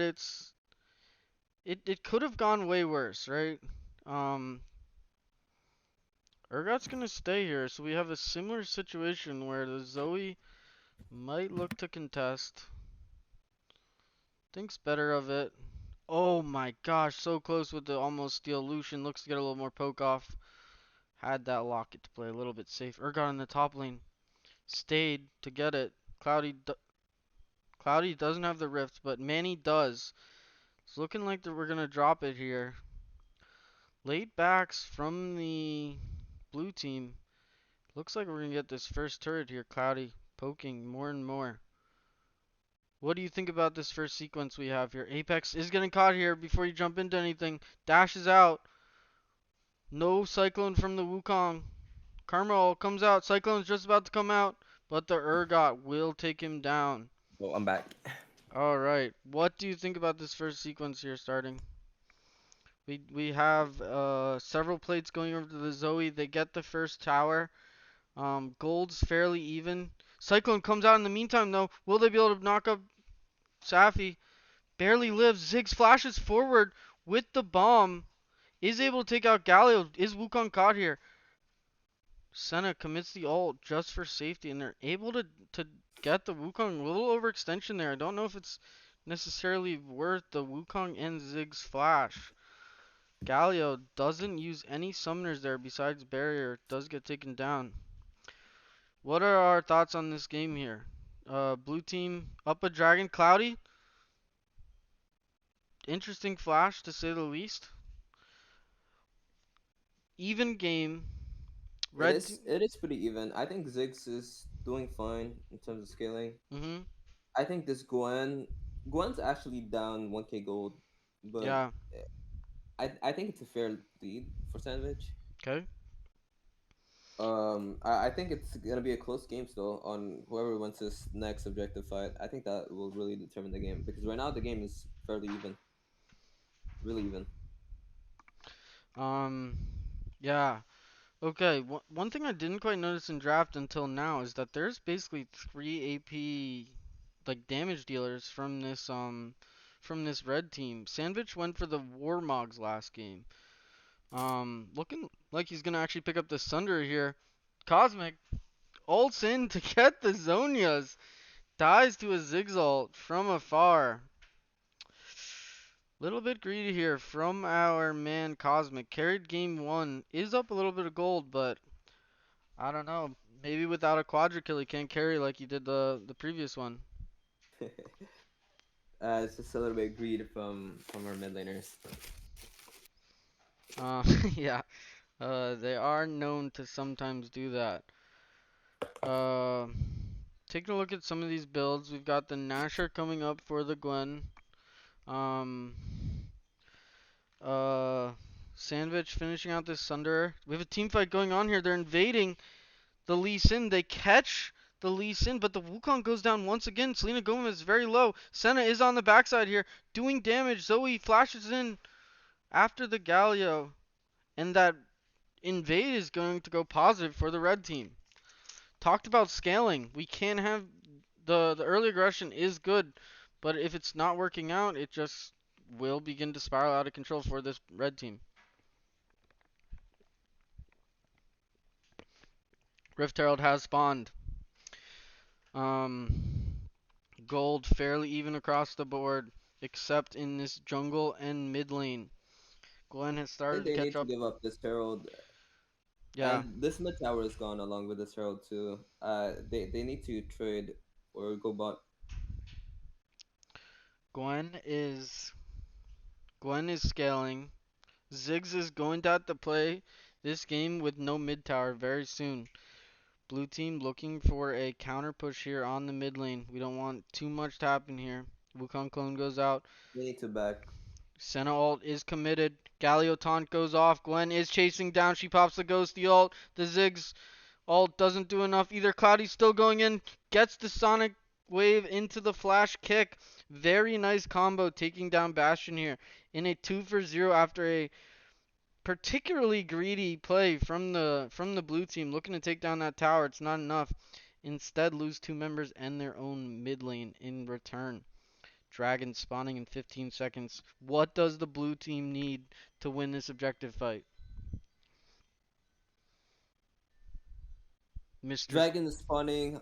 it could have gone way worse, right? Um, Urgot's gonna stay here, so we have a similar situation where the Zoe might look to contest. Thinks better of it. Oh my gosh, so close with the almost steal. Lucian looks to get a little more poke off. Had that locket to play a little bit safe. Urgot in the top lane. Stayed to get it. Cloudy doesn't have the rift, but Manny does. It's looking like that we're gonna drop it here. Late backs from the blue team. Looks like we're gonna get this first turret here. Cloudy poking more and more. What do you think about this first sequence we have here? Apex is getting caught here before you jump into anything. Dashes out. No Cyclone from the Wukong. Carmel comes out. Cyclone's just about to come out, but the Urgot will take him down. Oh, I'm back. All right. What do you think about this first sequence here starting? We have several plates going over to the Zoe. They get the first tower. Gold's fairly even. Cyclone comes out in the meantime though. Will they be able to knock up Safi? Barely lives. Ziggs flashes forward with the bomb. Is able to take out Galio. Is Wukong caught here? Senna commits the ult just for safety, and they're able to get the Wukong. A little overextension there. I don't know if it's necessarily worth the Wukong and Ziggs flash. Galio doesn't use any summoners there besides barrier. Does get taken down. What are our thoughts on this game here? Blue team up a dragon. Cloudy. Interesting flash to say the least. Even game. It Red. is it is pretty even. I think Ziggs is doing fine in terms of scaling. Mhm. I think this Gwen's actually down 1k gold, but Yeah. I think it's a fair lead for Sandwich. Okay. I think it's gonna be a close game still on whoever wins this next objective fight. I think that will really determine the game because right now the game is fairly even, really even. Um. Yeah. Okay, one thing I didn't quite notice in draft until now is that there's basically three AP like damage dealers from this red team. Sandwich went for the Warmogs last game. Looking like he's gonna actually pick up the Sunder here. Cosmic ults in to get the Zonias. Dies to a Zigzalt from afar. Little bit greedy here from our man Cosmic. Carried game one. Is up a little bit of gold, but I don't know. Maybe without a quadra kill he can't carry like he did the previous one. It's just a little bit greed from our mid laners. Uh, yeah. They are known to sometimes do that. Uh, Taking a look at some of these builds, we've got the Nasher coming up for the Gwen. Um, uh, Sandwich finishing out this Sunder. We have a team fight going on here. They're invading the Lee Sin. They catch the Lee Sin, but the Wukong goes down once again. Selena Gomez is very low. Senna is on the backside here, doing damage. Zoe flashes in after the Galio, and that invade is going to go positive for the red team. Talked about scaling. We can have the early aggression is good, but if it's not working out, it just will begin to spiral out of control for this red team. Rift Herald has spawned. Um, Gold fairly even across the board, except in this jungle and mid lane. Glenn has I think started to they catch need to up. give up this Herald, Yeah, and this mid tower is gone along with this Herald too. They need to trade or go bot. Gwen is Gwen is scaling. Ziggs is going to have to play this game with no mid tower very soon. Blue team looking for a counter push here on the mid lane. We don't want too much to happen here. Wukong clone goes out. They need to back. Senna ult is committed. Galio taunt goes off. Gwen is chasing down. She pops the ghosty ult. The Ziggs ult doesn't do enough either. Cloudy's still going in. Gets the Sonic Wave into the flash kick. Very nice combo taking down Bastion here in a 2 for 0 after a particularly greedy play from the blue team looking to take down that tower. It's not enough. Instead, lose two members and their own mid lane in return. Dragon spawning in 15 seconds. What does the blue team need to win this objective fight? Mr. Dragon is spawning.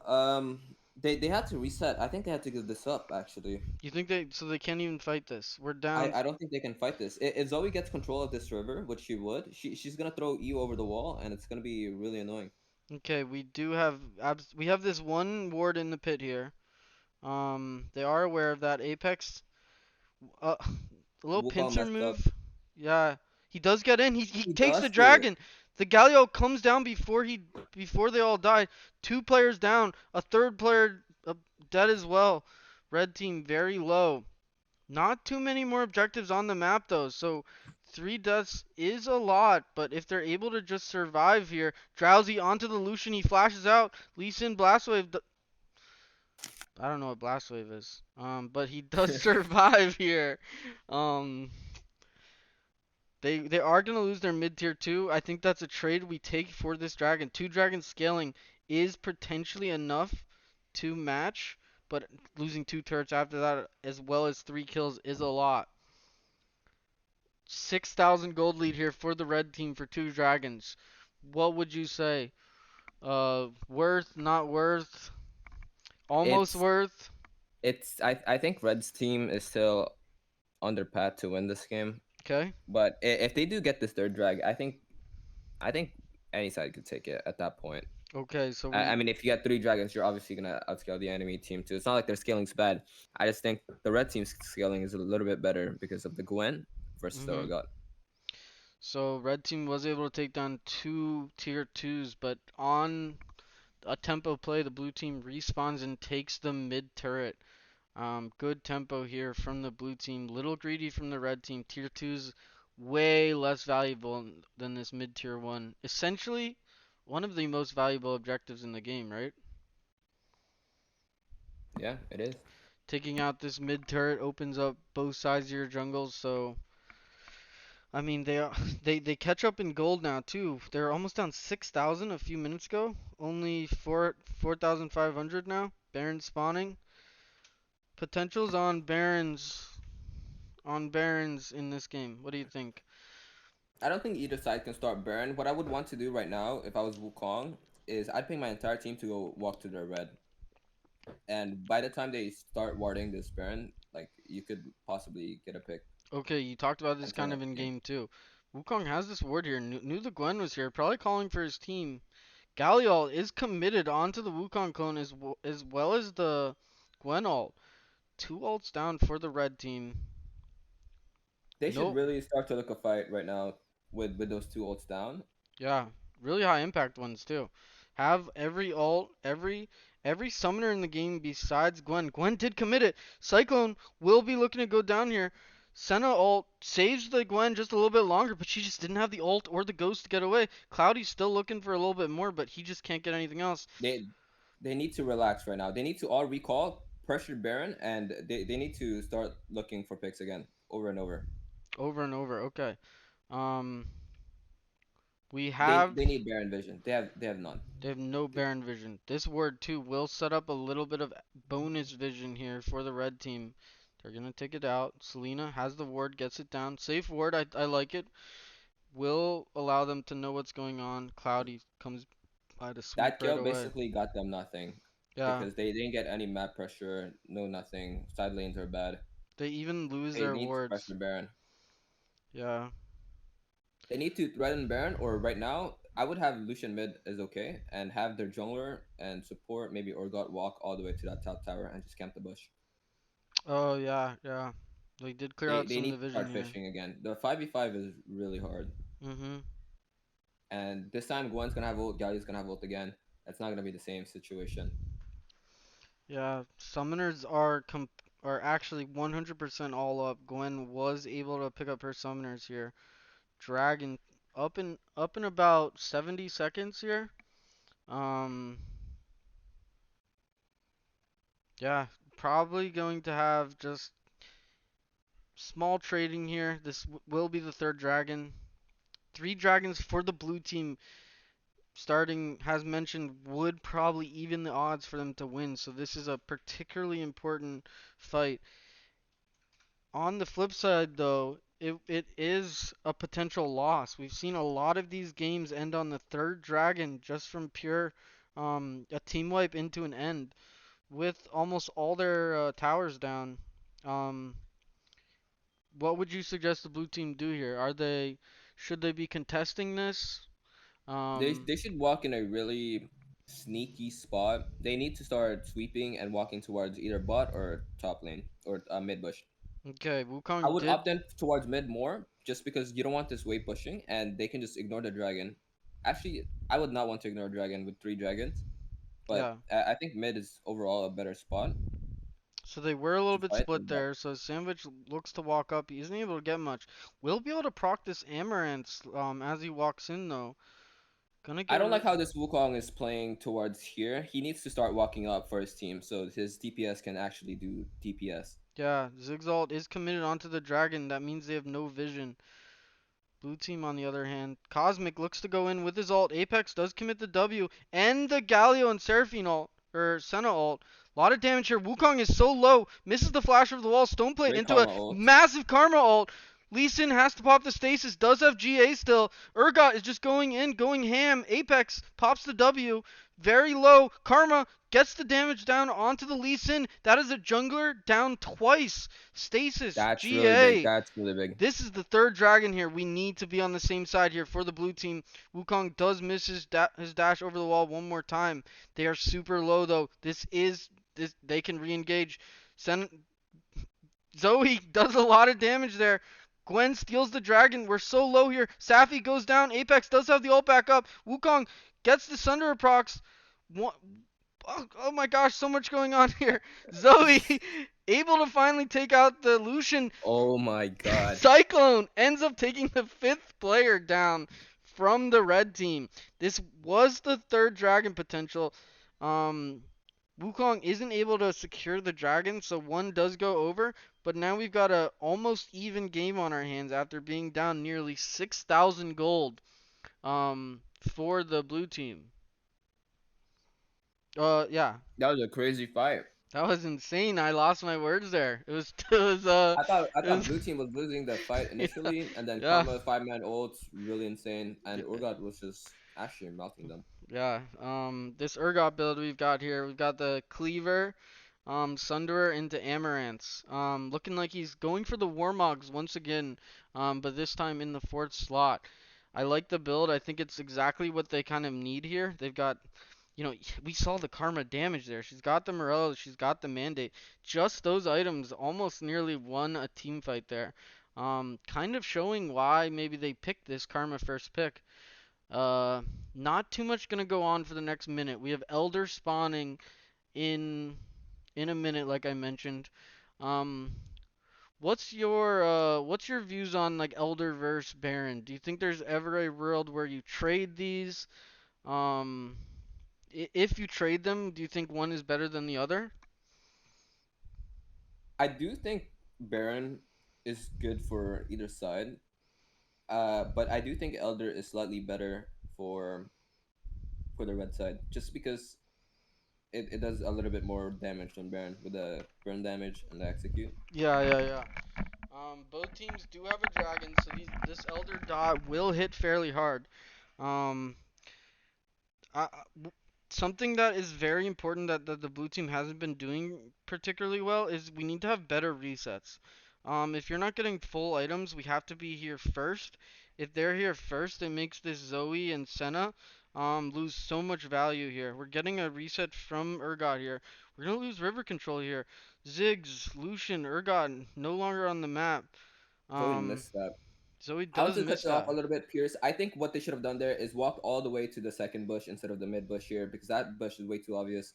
They had to reset. I think they had to give this up actually. You think they can't even fight this? We're down. I don't think they can fight this. If Zoe gets control of this river, which she would, she's gonna throw E over the wall, and it's gonna be really annoying. Okay, we do have we have this one ward in the pit here. They are aware of that. Apex the little Wukong pincer messed up. move. Yeah, he does get in. He He takes the dusted it. dragon. The Galio comes down before they all die. Two players down. A third player dead as well. Red team very low. Not too many more objectives on the map though. So three deaths is a lot, but if they're able to just survive here, Drowsy onto the Lucian, he flashes out. Lee Sin Blast Wave. I don't know what Blast Wave is. But he does survive here. Um, they are gonna lose their mid tier two. I think that's a trade we take for this dragon. Two dragons scaling is potentially enough to match, but losing two turrets after that as well as three kills is a lot. 6,000 gold lead here for the red team for two dragons. What would you say? Worth, not worth, almost It's worth. I think Red's team is still under path to win this game, Okay. but if they do get this third drag, I think any side could take it at that point. Okay, so I we mean, if you got three dragons, you're obviously gonna outscale the enemy team too. It's not like their scaling's bad. I just think the red team's scaling is a little bit better because of the Gwen versus the mhm. Urgot. So red team was able to take down two tier twos, but on a tempo play, the blue team respawns and takes the mid turret. Good tempo here from the blue team. Little greedy from the red team. Tier two's way less valuable than this mid tier one. Essentially, one of the most valuable objectives in the game, right? Yeah, it is. Taking out this mid turret opens up both sides of your jungles, so I mean, they catch up in gold now too. They're almost down 6,000 a few minutes ago. Only 4,500 now. Baron spawning. Potentials on Barons in this game. What do you think? I don't think either side can start Baron. What I would want to do right now, if I was Wukong, is I'd pick my entire team to go walk to their red. And by the time they start warding this Baron, like you could possibly get a pick Okay, you talked about this and turn kind of out in the game. game too. Wukong has this ward here. Knew the Gwen was here, probably calling for his team. Galliol is committed onto the Wukong clone as well as the Gwen ult. Two ults down for the red team. They should No, really start to look a fight right now with those two ults down. yeah, really high impact ones too. Have every ult, every summoner in the game besides Gwen. Gwen did commit it. Cyclone will be looking to go down here. Senna ult saves the Gwen just a little bit longer, but she just didn't have the ult or the ghost to get away. Cloudy's still looking for a little bit more, but he just can't get anything else. They they need to relax right now. They need to all recall, pressure Baron, and they need to start looking for picks again, over and over. Over and over. Okay. Um, we They have they need Baron vision. They have none. They have no Baron vision. This ward too will set up a little bit of bonus vision here for the red team. They're gonna take it out. Selena has the ward, gets it down. Safe ward, I like it. Will allow them to know what's going on. Cloudy comes by to sweep That right kill away. basically got them nothing Yeah, because they didn't get any map pressure, no nothing. Side lanes are bad. they even lose They their need to wards. pressure Baron. Yeah. They need to threaten Baron, or right now, I would have Lucian mid is okay, and have their jungler and support, maybe Orgot walk all the way to that top tower and just camp the bush. Oh yeah, yeah. They did clear out They some of need the to vision start here. fishing again. The 5v5 is really hard. Mhm. And this time, Gwen's gonna have ult, Galio's gonna have ult again. It's not gonna be the same situation. Yeah, summoners are actually 100% all up. Gwen was able to pick up her summoners here. Dragon up in about 70 seconds here. Um, yeah, probably going to have just small trading here. This will be the third dragon. Three dragons for the blue team starting has mentioned would probably even the odds for them to win. So this is a particularly important fight. On the flip side, though, it is a potential loss. We've seen a lot of these games end on the third dragon just from pure a team wipe into an end with almost all their towers down. Um, what would you suggest the blue team do here? Should they be contesting this? Um, They should walk in a really sneaky spot. They need to start sweeping and walking towards either bot or top lane or mid bush. okay, I Wukong would did. opt in towards mid more, just because you don't want this wave pushing, and they can just ignore the dragon. Actually, I would not want to ignore dragon with three dragons, but Yeah. I think mid is overall a better spot So they were a little to bit fight split than bot. there. So Sandwich looks to walk up. He isn't able to get much. Will be able to proc this Amaranth as he walks in though. Gonna I get don't like rid. how this Wukong is playing towards here. He needs to start walking up for his team so his DPS can actually do DPS. Yeah, Zigzalt is committed onto the dragon. That means they have no vision. Blue team, on the other hand, Cosmic looks to go in with his ult. Apex does commit the W and the Galio and Seraphine ult, or Senna ult. A lot of damage here. Wukong is so low, misses the flash over the wall. Stoneplate Great into a Karma ult. massive Karma ult. Lee Sin has to pop the stasis, does have GA still. Urgot is just going in, going ham. Apex pops the W, very low. Karma gets the damage down onto the Lee Sin. That is a jungler down twice. Stasis, That's really big. GA. That's really big. This is the third dragon here. We need to be on the same side here for the blue team. Wukong does miss his dash over the wall one more time. They are super low though. This they can re-engage. Sen- Zoe does a lot of damage there. Gwen steals the dragon. We're so low here. Safi goes down. Apex does have the ult back up. Wukong gets the Sunder procs. One, oh my gosh, so much going on here. Zoe able to finally take out the Lucian. Oh my god. Cyclone ends up taking the fifth player down from the red team. This was the third dragon potential. Um, Wukong isn't able to secure the dragon, so one does go over. But now we've got a almost even game on our hands after being down nearly 6,000 gold for the blue team. Yeah, That was a crazy fight. that was insane. I lost my words there. I it thought was blue team was losing the fight yeah, initially, and then yeah. Karma 5-man ults really insane, and Yeah, Urgot was just actually melting them. yeah. This Urgot build we've got here, we've got the Cleaver, Sunderer into Amaranths. Looking like he's going for the Warmogs once again, but this time in the fourth slot. I like the build. I think it's exactly what they kind of need here. They've got, we saw the Karma damage there. She's got the Morello, she's got the Mandate. Just those items almost nearly won a team fight there. Kind of showing why maybe they picked this Karma first pick. Uh, Not too much gonna go on for the next minute. We have Elder spawning in in a minute, like I mentioned. Um, what's your views on like Elder versus Baron? Do you think there's ever a world where you trade these? Um, if you trade them, do you think one is better than the other? I do think Baron is good for either side, but I do think Elder is slightly better for the red side, just because it does a little bit more damage than Baron with the burn damage and the execute. Yeah, yeah, yeah. Both teams do have a dragon, so this Elder dot will hit fairly hard. Um, I, Something that is very important that the blue team hasn't been doing particularly well is we need to have better resets. If you're not getting full items, we have to be here first. If they're here first, it makes this Zoe and Senna lose so much value here. We're getting a reset from Urgot here. We're gonna lose river control here. Ziggs, Lucian, Urgot no longer on the map. Zoe Um, missed that. Zoe I want does to cut miss you off a that. little bit, Pierce. I think what they should have done there is walked all the way to the second bush instead of the mid bush here, because that bush is way too obvious.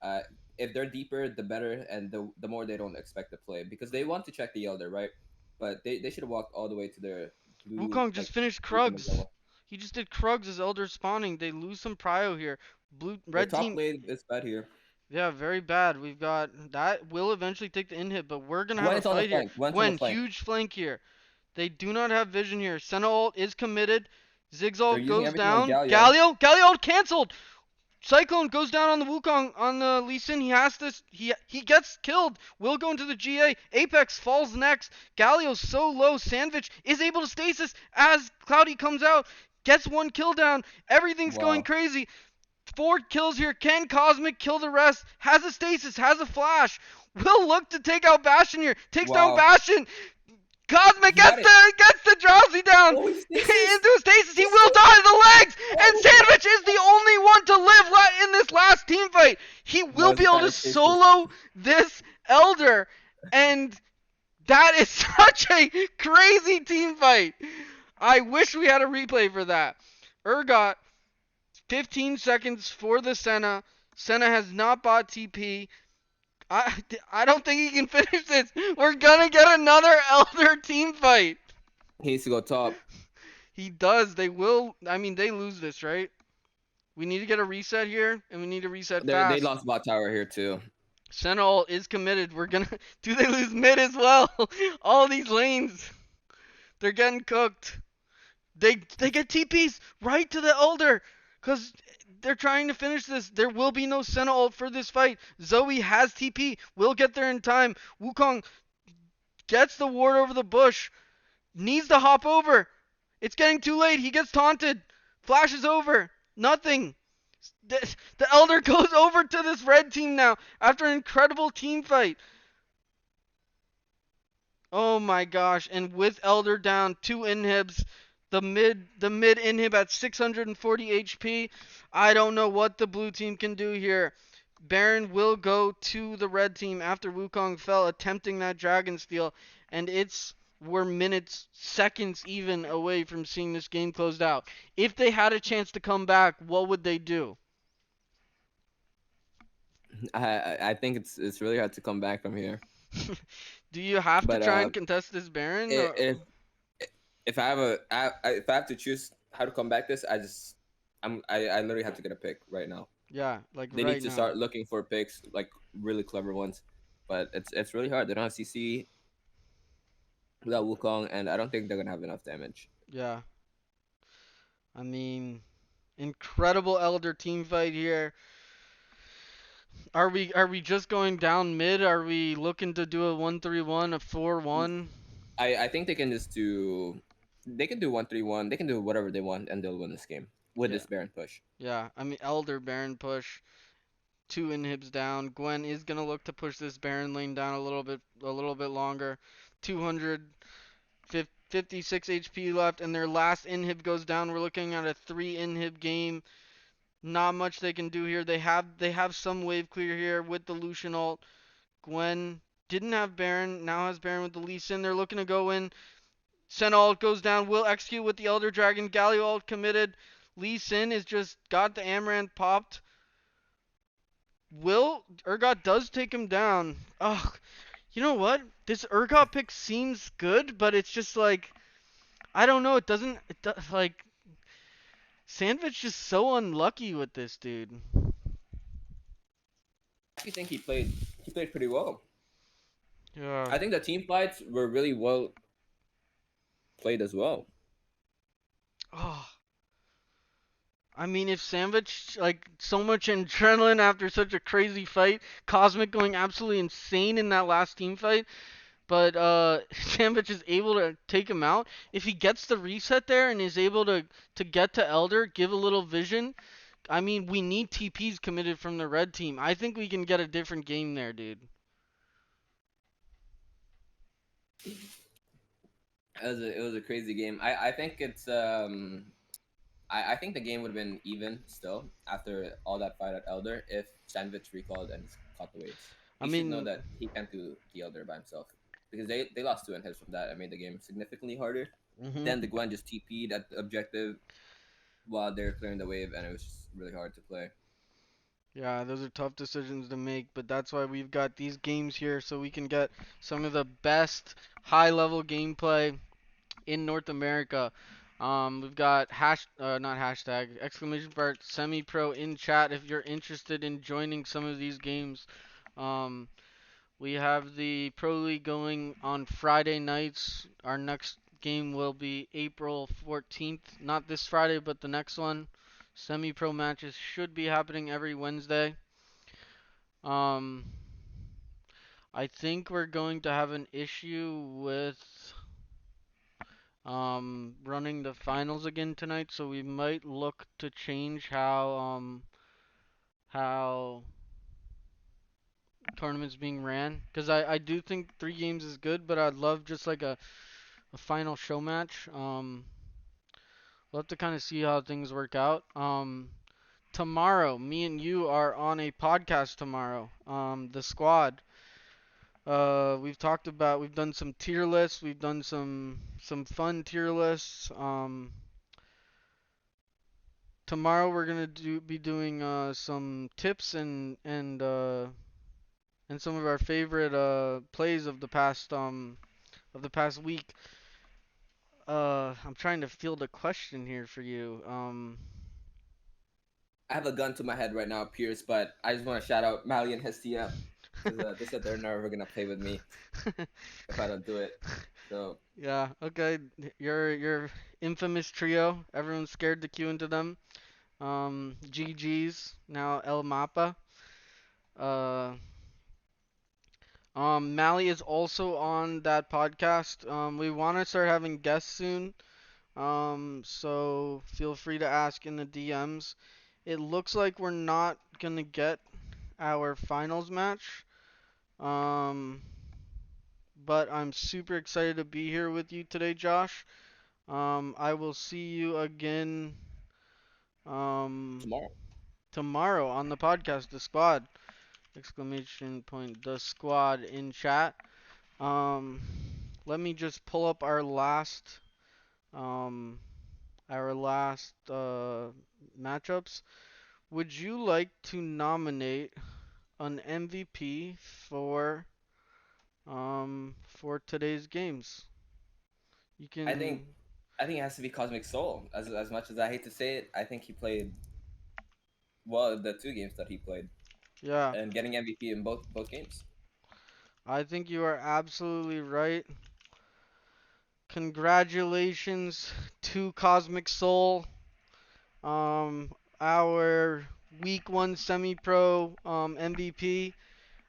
Uh, if they're deeper, the better, and the more they don't expect to play, because they want to check the elder, right? But they should have walked all the way to their blue, Wukong like just finished blue team Krugs. jungle. He just did Krugs as Elder spawning. They lose some prio here. Their Red top team, lane is bad here. yeah, very bad. We've got that will eventually take the inhib, but we're gonna have Gwen a is on the fight here. flank. Gwen's on the Gwen, flank. huge flank here. They do not have vision here. Senna ult is committed. Ziggs They're ult using goes everything on down. Galio. Galio ult cancelled. Cyclone goes down on the Wukong on the Lee Sin. He has this. He gets killed. Will go into the GA. Apex falls next. Galio's so low. Sandvich is able to stasis as Cloudy comes out. Gets one kill down. Everything's going Wow. crazy. Four kills here. Can Cosmic kill the rest? Has a stasis. Has a flash. Will look to take out Bastion here. Takes down Wow. Bastion. Cosmic He had it. gets the drowsy down Oh, he's stasis. into stasis. He He's will so. die to the legs, and Oh. Sandwich is the only one to live in this last team fight. He will Was be able kind to of stasis. solo this Elder, and that is such a crazy team fight. I wish we had a replay for that. Urgot, 15 seconds for the Senna. Senna has not bought TP. I don't think he can finish this. We're gonna get another Elder team fight. He needs to go top. He does. They will. I mean, they lose this, right? We need to get a reset here, and we need to reset They fast. lost bot tower here too. Sentinel is committed. We're gonna. Do they lose mid as well? All these lanes, they're getting cooked. They get TPs right to the Elder, cause they're trying to finish this. There will be no Sentinel for this fight. Zoe has TP. Will get there in time. Wukong gets the ward over the bush. Needs to hop over. It's getting too late. He gets taunted. Flash is over. Nothing. The Elder goes over to this red team now after an incredible team fight. Oh my gosh. And with Elder down, two inhibs, the mid inhib at 640 HP. I don't know what the blue team can do here. Baron will go to the red team after Wukong fell, attempting that dragon steal, and we're minutes, seconds even away from seeing this game closed out. If they had a chance to come back, what would they do? I think it's really hard to come back from here. Do you have to But try and contest this Baron? if I have to choose how to come back this, I just I literally have to get a pick right now. Yeah, like They need right to now. start looking for picks, like really clever ones. But it's really hard. They don't have CC without Wukong, and I don't think they're gonna have enough damage. Yeah, I mean, incredible Elder team fight here. Are we just going down mid? Are we looking to do a 1-3-1, a 4-1? I think they can just do. They can do 1-3-1. They can do whatever they want, and they'll win this game with Yeah, this Baron push. yeah. I mean, Elder Baron push. Two inhibs down. Gwen is gonna look to push this Baron lane down a little bit longer. 256 HP left, and their last inhib goes down. We're looking at a three inhib game. Not much they can do here. They have some wave clear here with the Lucian ult. Gwen didn't have Baron, now has Baron with the Lee Sin. They're looking to go in. Sen ult goes down. Will execute with the Elder Dragon. Galio ult committed. Lee Sin is just got the Amaranth popped. Will Urgot does take him down. Ugh, you know what? This Urgot pick seems good, but it's just like I don't know. It doesn't. Like Sandwich just so unlucky with this dude. I actually think he played pretty well. Yeah. I think the team fights were really well played as well. Oh, I mean, if Sandwich like so much adrenaline after such a crazy fight, Cosmic going absolutely insane in that last team fight, but Sandwich is able to take him out. If he gets the reset there and is able to get to Elder, give a little vision. I mean, we need TPs committed from the red team. I think we can get a different game there, dude. It was a crazy game. I think I think the game would have been even still after all that fight at Elder if Sandwich recalled and caught the waves. I He should know mean, that he can't do the Elder by himself because they lost two hits from that and made the game significantly harder. hmm Then the Gwen just TP'd at the objective while they're clearing the wave, and it was just really hard to play. yeah, those are tough decisions to make, but that's why we've got these games here so we can get some of the best high-level gameplay in North America. We've got not hashtag, exclamation part, semi-pro in chat if you're interested in joining some of these games. Um, we have the Pro League going on Friday nights. Our next game will be April 14th, not this Friday, but the next one. Semi-pro matches should be happening every Wednesday. Um, I think we're going to have an issue with running the finals again tonight, so we might look to change how tournaments being ran. Because I do think three games is good, but I'd love just like a final show match. We'll have to kind of see how things work out. Tomorrow, me and you are on a podcast tomorrow. The squad. We've done some tier lists. We've done some fun tier lists. Tomorrow we're gonna be doing some tips and some of our favorite plays of the past week. I'm trying to field a question here for you. I have a gun to my head right now, Pierce, but I just want to shout out Mali and Hestia because they said they're never gonna play with me if I don't do it. So Yeah, okay. Your infamous trio. Everyone's scared to queue into them. GG's now El Mapa. Uh, Mally is also on that podcast. We want to start having guests soon. So feel free to ask in the DMs. It looks like we're not gonna get our finals match. Um, but I'm super excited to be here with you today, Josh. I will see you again um tomorrow, tomorrow on the podcast, the squad. Exclamation point the squad in chat. Um, let me just pull up um our last matchups. Would you like to nominate an MVP for today's games? You I think can. I think it has to be Cosmic Soul. As much as I hate to say it, I think he played well the two games that he played Yeah, and getting MVP in both games. I think you are absolutely right. Congratulations to Cosmic Soul. Um, our week one semi-pro MVP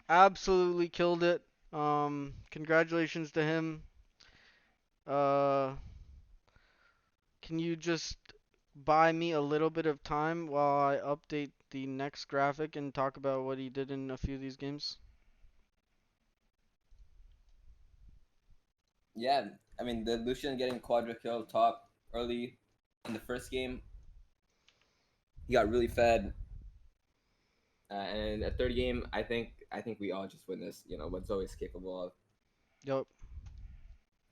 absolutely killed it. Congratulations to him. Uh, can you just buy me a little bit of time while I update the next graphic and talk about what he did in a few of these games? Yeah, I mean the Lucian getting quadra kill top early in the first game, he got really fed. And a third game, I think we all just witnessed, what Zoe's capable of. Yup.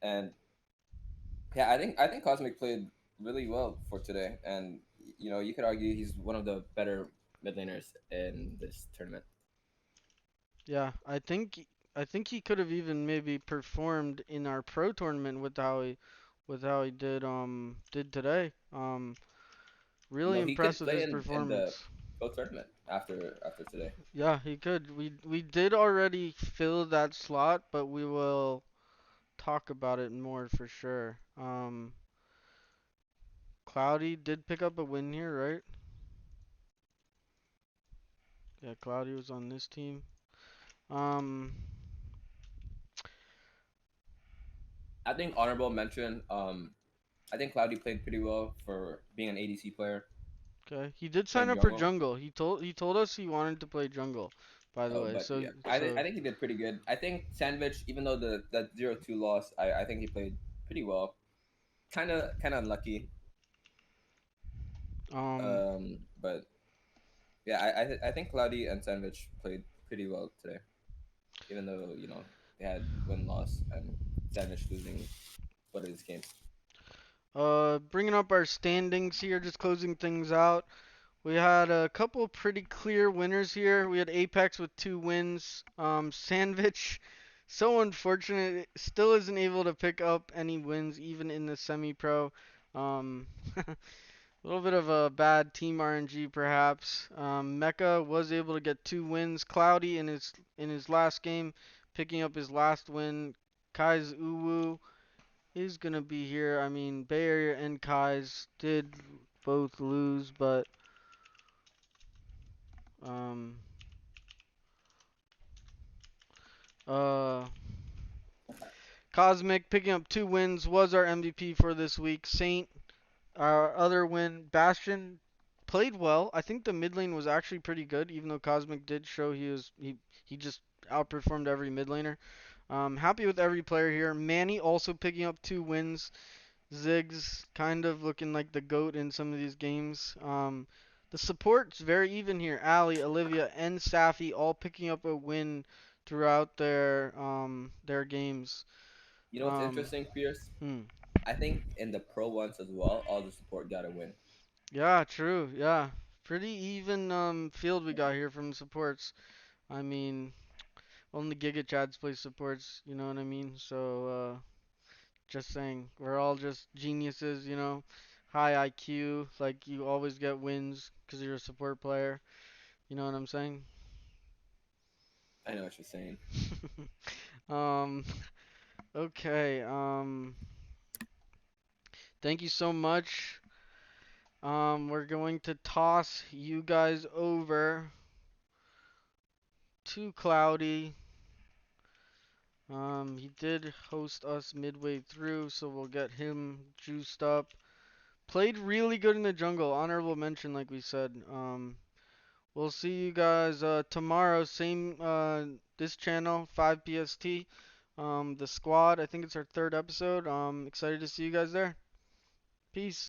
And yeah, I think Cosmic played really well for today, and you could argue he's one of the better mid laners in this tournament. Yeah, I think he could have even maybe performed in our pro tournament with how he did today. Really He could impressed with play his in the performance. pro tournament after today. Yeah, he could. We did already fill that slot, but we will talk about it more for sure. Cloudy did pick up a win here, right? Yeah, Cloudy was on this team. Um, I think honorable mention. I think Cloudy played pretty well for being an ADC player okay. He did sign playing up for jungle. jungle. He told us he wanted to play jungle, by the Oh, way. but So yeah, I think so I think he did pretty good. I think Sandwich, even though the that 0-2 loss, I think he played pretty well. Kind of unlucky. um But yeah, I think Cloudy and Sandwich played pretty well today, even though they had win loss and Sandwich losing one of his games. bringing up our standings here, just closing things out. We had a couple pretty clear winners here. We had Apex with 2 wins. Sandwich, so unfortunate, still isn't able to pick up any wins even in the semi-pro. A little bit of a bad team RNG perhaps. Mecha was able to get 2 wins. Cloudy in his last game, picking up his last win. Kai's Uwu is gonna be here. I mean, Bay Area and Kai's did both lose, but um, uh, Cosmic picking up 2 wins was our MVP for this week. Saint, our other win. Bastion played well. I think the mid lane was actually pretty good, even though Cosmic did show he just outperformed every mid laner. Happy with every player here. Manny also picking up 2 wins. Ziggs kind of looking like the GOAT in some of these games. The support's very even here. Ali, Olivia, and Safi all picking up a win throughout their games. You know what's Um, interesting, Pierce? hmm. I think in the pro ones as well, all the support got to win. Yeah, true. Yeah, pretty even field we got here from supports. I mean, only Giga Chads play supports. You know what I mean? So just saying, we're all just geniuses. High IQ, like you always get wins because you're a support player. You know what I'm saying? I know what you're saying. um, okay. Thank you so much. We're going to toss you guys over to Cloudy. He did host us midway through, so we'll get him juiced up. Played really good in the jungle. Honorable mention, like we said. We'll see you guys tomorrow. Same this channel, 5 PST. The squad. I think it's our third episode. Excited to see you guys there. Peace.